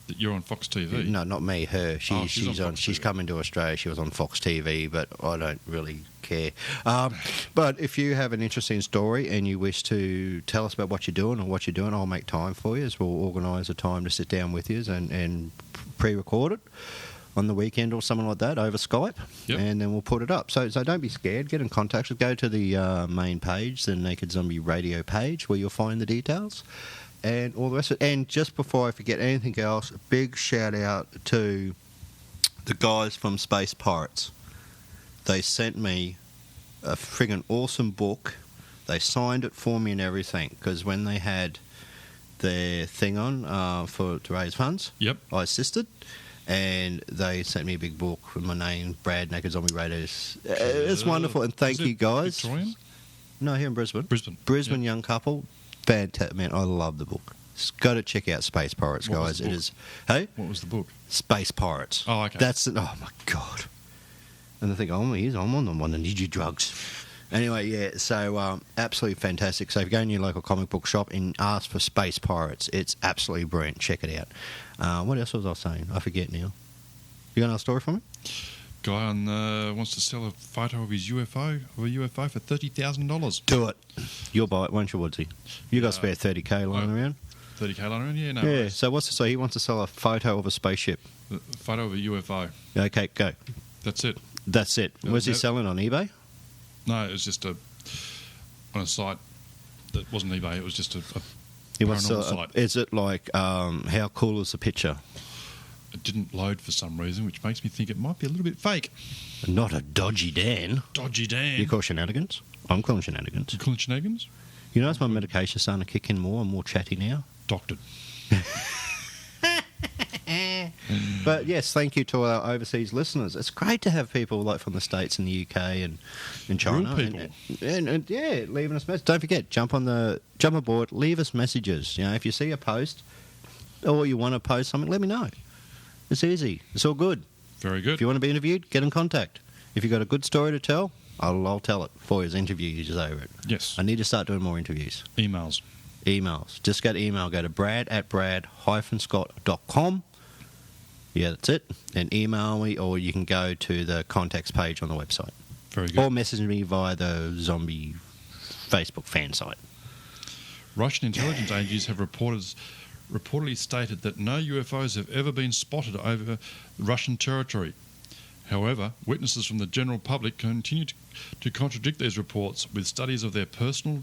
That you're on Fox TV. No, not me. Her. She's on Fox She's TV. coming to Australia. She was on Fox TV, but I don't really care. But if you have an interesting story and you wish to tell us about what you're doing, I'll make time for you. We'll organise a time to sit down with you and pre-record it. on the weekend or something like that over Skype, Yep. and then we'll put it up. So don't be scared. Get in contact. Go to the main page, the Naked Zombie Radio page, where you'll find the details and all the rest of it. And just before I forget anything else, a big shout out to the guys from Space Pirates. They sent me a friggin' awesome book. They signed it for me and everything, because when they had their thing on to raise funds, Yep. I assisted, and they sent me a big book with my name, Brad, Naked Zombie Raiders. It's wonderful, and thank Is it you guys. Victorian? No, here in Brisbane. Brisbane. Young couple. Fantastic, man. I love the book. Got to check out Space Pirates, What was guys. the It book? is. Hey, What was the book? Space Pirates. Oh, okay. That's it. Oh my god. And I think, oh, I'm on the one that needs your drugs. Anyway, yeah. So absolutely fantastic. So if you go in your local comic book shop and ask for Space Pirates, it's absolutely brilliant. Check it out. What else was I saying? I forget now. You got another story for me? Guy wants to sell a photo of his UFO, for $30,000. Do it. You'll buy it, won't you, Woodsy? You got spare 30k lying around? 30K line, yeah, no. Yeah. worries. So what's it say? He wants to sell a photo of a spaceship. A photo of a UFO. Okay, go. That's it. That's it. Was he selling on eBay? No, it was just on a site that wasn't eBay. It was just a He wants paranormal to, site. is it like, how cool is the picture? It didn't load for some reason, which makes me think it might be a little bit fake. Not a dodgy Dan. Dodgy Dan. You call shenanigans? I'm calling shenanigans. You calling shenanigans? You notice my medication's starting to kick in more. I'm more chatty now. Doctored. But yes, thank you to our overseas listeners. It's great to have people like from the States and the UK and China. Real people. And yeah, leaving us messages. Don't forget, jump aboard, leave us messages. You know, if you see a post or you want to post something, let me know. It's easy. It's all good. Very good. If you want to be interviewed, get in contact. If you've got a good story to tell, I'll tell it for you as interview you just over it. Yes. I need to start doing more interviews. Emails. Emails. Just go to email. Go to brad@brad-scott.com. Yeah, that's it. And email me, or you can go to the contacts page on the website. Very good. Or message me via the zombie Facebook fan site. Russian intelligence agencies have reportedly stated that no UFOs have ever been spotted over Russian territory. However, witnesses from the general public continue to contradict these reports with stories of their personal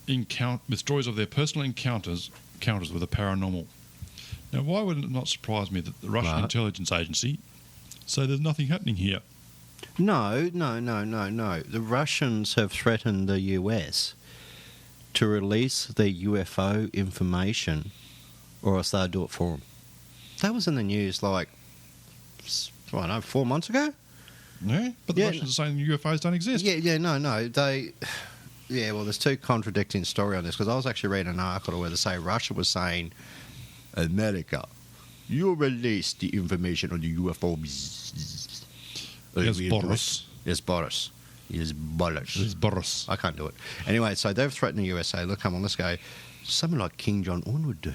encounters with the paranormal. Now, why would it not surprise me that the Russian intelligence agency say there's nothing happening here? No. The Russians have threatened the US to release their UFO information, or else they'll do it for them. That was in the news like, I don't know, 4 months ago? Yeah, but the Yeah. Russians are saying UFOs don't exist. No. Yeah, well, there's two contradicting stories on this, because I was actually reading an article where they say Russia was saying, America, you released the information on the UFO. Yes, Boris. Yes, Boris. Yes, Boris. It's Boris. I can't do it. Anyway, so they've threatened the USA. Look, come on, let's go. Something like King Jong-un would do.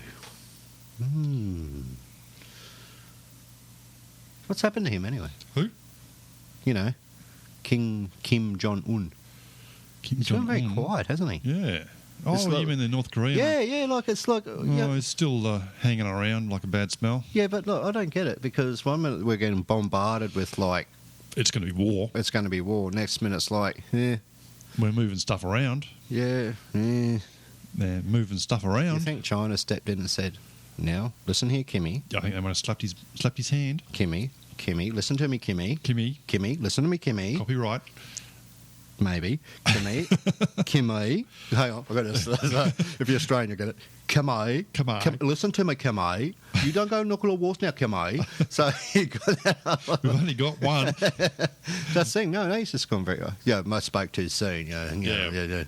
What's happened to him anyway? Who? You know, Kim Jong-un. Kim He's been very Jong-un. quiet, hasn't he? Yeah. Oh, It's you like- mean the North Korean? Yeah, like it's like... Oh, yeah. he's still hanging around like a bad smell. Yeah, but look, I don't get it, because one minute we're getting bombarded with like, It's going to be war. it's going to be war. Next minute it's like, We're moving stuff around. yeah. They're moving stuff You around. think China stepped in and said, now, listen here, Kimmy. I think they might have slapped his hand. Kimmy, listen to me, Kimmy. Kimmy, Listen to me, Kimmy. copyright. Maybe. Kimmy. Hang on, I got to. If you're Australian, you get it. Kimmy. Listen to me, Kimmy. You don't go nuclear wars now, Kimmy. So you got that. We've only got one. That's thing. No, he's just gone very. Yeah, I spoke too soon. Yeah.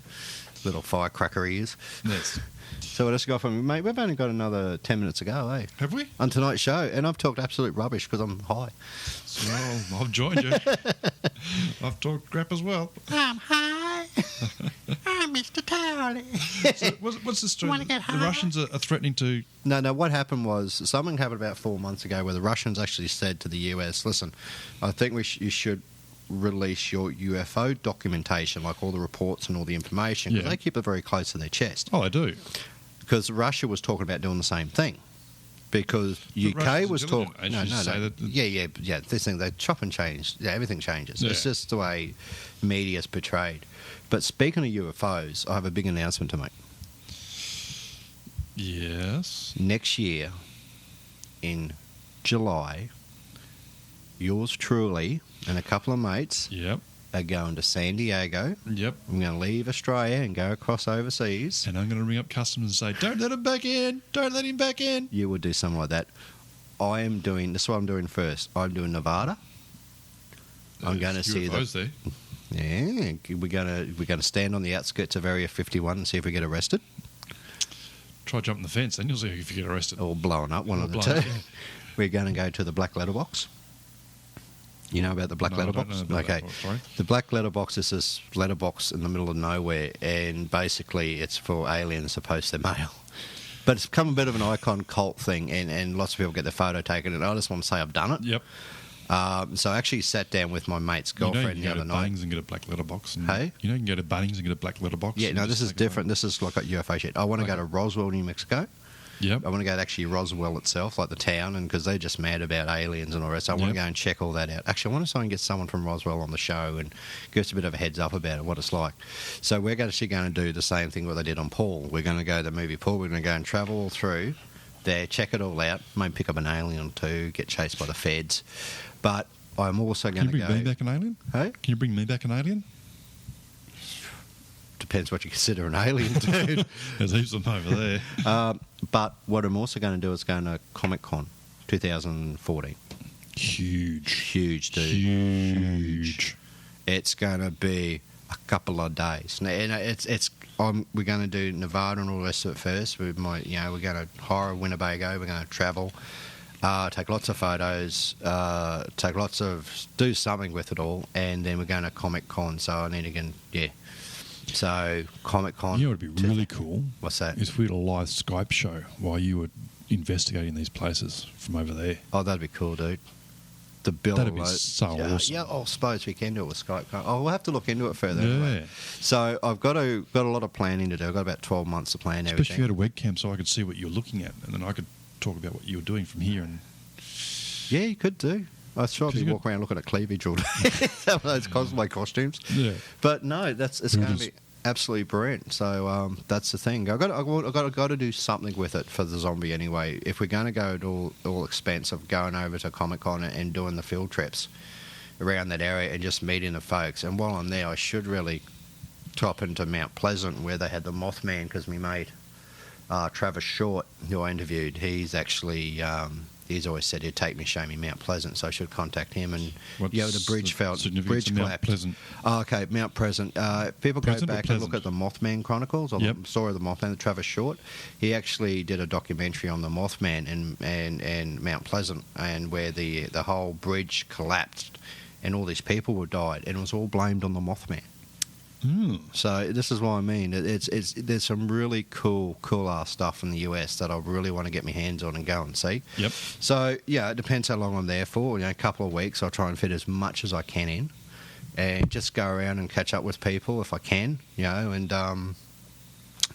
Little firecracker he is. Yes. So what else got from mate? We've only got another 10 minutes to go, eh? Have we? On tonight's show, and I've talked absolute rubbish because I'm high. Well, I've joined you. I've talked crap as well. I'm high. I'm Mr. Towley. So what's the story? Wanna get The high? Russians are threatening to... No, what happened was, something happened about 4 months ago where the Russians actually said to the US, listen, I think you should release your UFO documentation, like all the reports and all the information, because Yeah. they keep it very close to their chest. Oh, I do. Because Russia was talking about doing the same thing. because UK Russia's was intelligent. talking. Agencies say that- Yeah. This thing, they chop and change. Yeah, everything changes. It's Yeah. just the way media's portrayed. But speaking of UFOs, I have a big announcement to make. Yes. Next year, in July, yours truly and a couple of mates Yep. are going to San Diego. Yep. I'm going to leave Australia and go across overseas. And I'm going to ring up customers and say, "Don't let him back in. Don't let him back in." You would do something like that. This is what I'm doing first. I'm doing Nevada. I'm going to see UFOs there. Yeah, we're gonna stand on the outskirts of Area 51 and see if we get arrested Try jumping the fence, then you'll see if you get arrested. or blown up. One Or of the blown two. up, yeah. We're going to go to the Black Letterbox. You know about the Black No, I don't Letterbox? know about Okay. that. Sorry. The Black Letterbox is this letterbox in the middle of nowhere, and basically it's for aliens to post their mail. But it's become a bit of an icon cult thing, and lots of people get their photo taken, and I just want to say I've done it. Yep. So I actually sat down with my mate's girlfriend you the can other go to night. Bunnings and get a black letterbox. And, Hey? You can go to Bunnings and get a black letterbox. Yeah, and no, just this is take it different. This is like a UFO shit. I want to go Okay. to Roswell, New Mexico. Yep. I want to go to actually Roswell itself, like the town, and because they're just mad about aliens and all that. So I want to Yep. go and check all that out. Actually, I want to try and get someone from Roswell on the show and give us a bit of a heads up about it, what it's like. So we're actually going to do the same thing what they did on Paul. We're going to go to the movie Paul. We're going to go and travel all through there, check it all out, maybe pick up an alien or two, get chased by the feds. But I'm also Can going you to bring me go. back an alien? Hey, Can you bring me back an alien? depends what you consider an alien, dude. There's heaps of them over there. But what I'm also going to do is going to Comic Con 2014. Huge. Huge, dude. Huge. It's going to be a couple of days. Now, and we're going to do Nevada and all the rest of it first. We're going to hire Winnebago. We're going to travel, take lots of photos, do something with it all, and then we're going to Comic Con. So I need to get, So Comic Con. You know what would be really cool? What's that? Is if we had a live Skype show while you were investigating these places from over there. Oh, that'd be cool, dude. The bill That'd be alone- so awesome. Yeah, I suppose we can do it with Skype. We'll have to look into it further. Yeah. Anyway. So I've got a lot of planning to do. I've got about 12 months to plan Especially if you everything. had a webcam so I could see what you were looking at and then I could talk about what you were doing from here. And Yeah, you could do. I thought Because you you walk around looking at cleavage all day. Some of those cosplay costumes. yeah. But no, it's We'll going to just- be absolutely brilliant. So that's the thing. I've got to do something with it for the zombie anyway. If we're going to go to all expense of going over to Comic Con and doing the field trips around that area and just meeting the folks, and while I'm there, I should really top into Mount Pleasant where they had the Mothman, because my mate Travis Short, who I interviewed, he's actually he's always said he'd take me, show me Mount Pleasant, so I should contact him. And What's the bridge fell, significance bridge of Mount collapsed. Pleasant? Oh, okay, Mount Pleasant. People Pleasant go or back and look Pleasant? at the Mothman Chronicles, or Yep. the story of the Mothman, Travis Short. He actually did a documentary on the Mothman and Mount Pleasant, and where the whole bridge collapsed and all these people were died, and it was all blamed on the Mothman. Mm. So this is what I mean. There's some really cool ass stuff in the US that I really want to get my hands on and go and see. Yep. So yeah, it depends how long I'm there for. A couple of weeks. I'll try and fit as much as I can in, and just go around and catch up with people if I can. And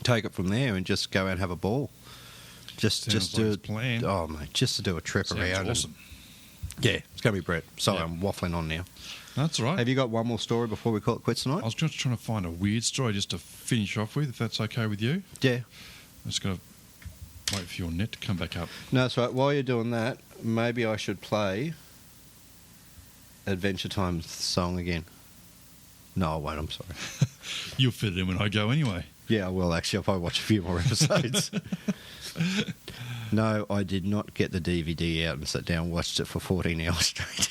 take it from there and just go out and have a ball. Just Sounds do like it. it's planned. Oh mate, just to do a trip Sounds around. awesome. Yeah, it's gonna be Brett. Sorry, Yeah. I'm waffling on now. That's all right. Have you got one more story before we call it quits tonight? I was just trying to find a weird story just to finish off with, if that's okay with you. Yeah. I'm just going to wait for your net to come back up. No, that's right. While you're doing that, maybe I should play Adventure Time song again. No, I won't. I'm sorry. You'll fit it in when I go anyway. Yeah, I will actually. I'll probably watch a few more episodes. No, I did not get the DVD out and sit down and watched it for 14 hours straight.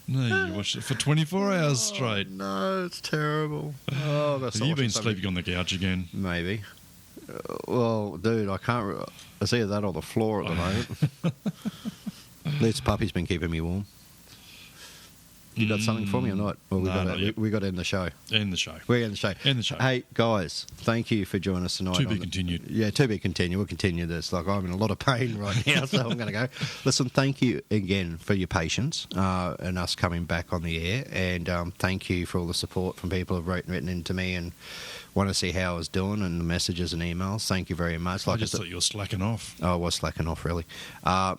No, you watched it for 24 hours straight. No, it's terrible. Oh, that's Have you been sleeping on the couch again? Maybe. Well, dude, I can't. It's either that or the floor at the moment. At least puppy's been keeping me warm. You got something for me or not? Or No, not yet. we got to end the show. End the show. We're in the show. End the show. Hey, guys, thank you for joining us tonight. To be continued. Yeah, to be continued. We'll continue this. Like, I'm in a lot of pain right now, so I'm going to go. Listen, thank you again for your patience and us coming back on the air. And thank you for all the support from people who've written into me and want to see how I was doing and the messages and emails. Thank you very much. I just thought you were slacking off. Oh, I was slacking off, really.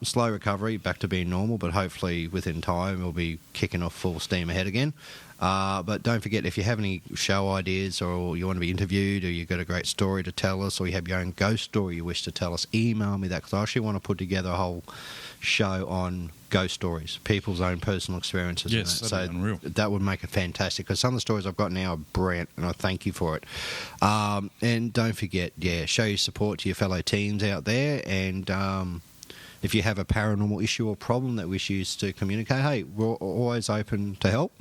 Slow recovery, back to being normal, but hopefully within time we'll be kicking off full steam ahead again. But don't forget, if you have any show ideas or you want to be interviewed or you've got a great story to tell us or you have your own ghost story you wish to tell us, email me that, because I actually want to put together a whole show on ghost stories, people's own personal experiences. Yes, that'd be unreal. That would make it fantastic, because some of the stories I've got now are brilliant, and I thank you for it. And don't forget, show your support to your fellow teens out there, and if you have a paranormal issue or problem that wish you to communicate, hey, we're always open to help.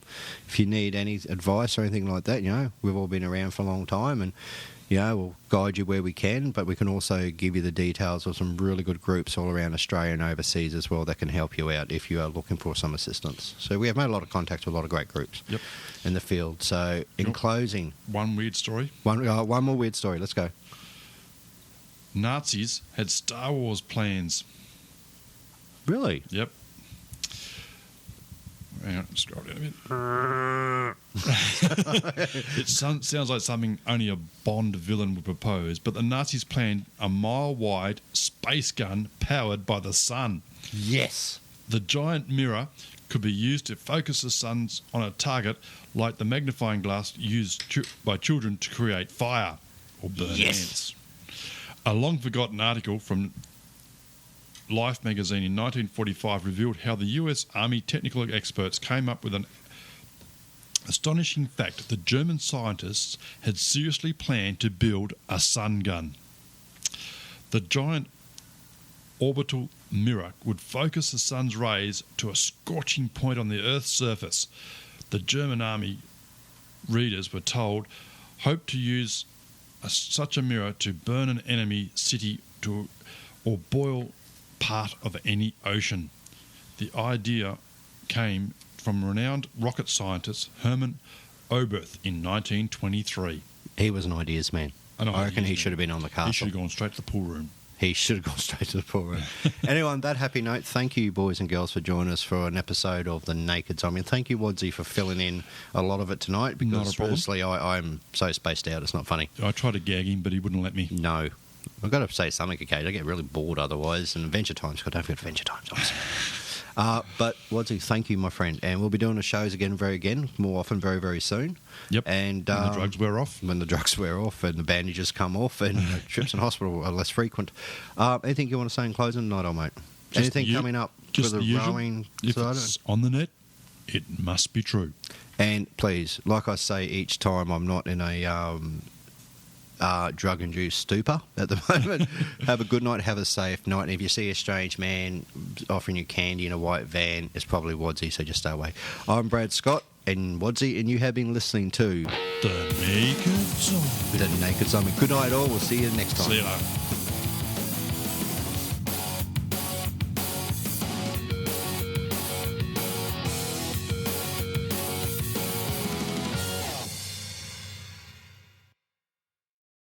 If you need any advice or anything like that, we've all been around for a long time, and we'll guide you where we can, but we can also give you the details of some really good groups all around Australia and overseas as well that can help you out if you are looking for some assistance. So we have made a lot of contacts with a lot of great groups in the field. So in closing... One weird story. One more weird story. Let's go. Nazis had Star Wars plans. Really? Yep. Hang on, scroll down a bit. It sounds like something only a Bond villain would propose, but the Nazis planned a mile-wide space gun powered by the sun. Yes. The giant mirror could be used to focus the sun on a target like the magnifying glass used by children to create fire or burn ants. A long-forgotten article from Life magazine in 1945 revealed how the US Army technical experts came up with an astonishing fact. The German scientists had seriously planned to build a sun gun. The giant orbital mirror would focus the sun's rays to a scorching point on the Earth's surface. The German Army, readers were told, hoped to use such a mirror to burn an enemy city or boil part of any ocean. The idea came from renowned rocket scientist Hermann Oberth in 1923. He was an ideas man. I reckon he should have been on the castle. He should have gone straight to the pool room. He should have gone straight to the pool room. Anyway, on that happy note, thank you, boys and girls, for joining us for an episode of The Naked Zombie. And thank you, Wadsy, for filling in a lot of it tonight, because Not a problem. honestly, I'm so spaced out, it's not funny. I tried to gag him, but he wouldn't let me. No. I've got to say something occasionally. I get really bored otherwise. And Adventure Time's got, don't forget Adventure Time's awesome. But Wadsy, thank you, my friend. And we'll be doing the shows again more often, very, very soon. Yep. And when the drugs wear off. When the drugs wear off and the bandages come off and trips in hospital are less frequent. Anything you want to say in closing tonight, old mate? Anything coming up for the rowing If side? it's on the net, it must be true. And please, like I say each time, I'm not in a drug-induced stupor at the moment. Have a good night, have a safe night. And if you see a strange man offering you candy in a white van, it's probably Wadsy, so just stay away. I'm Brad Scott and Wadsy, and you have been listening to The Naked Zombie. The Naked Zombie. Good night, all. We'll see you next time. See you later.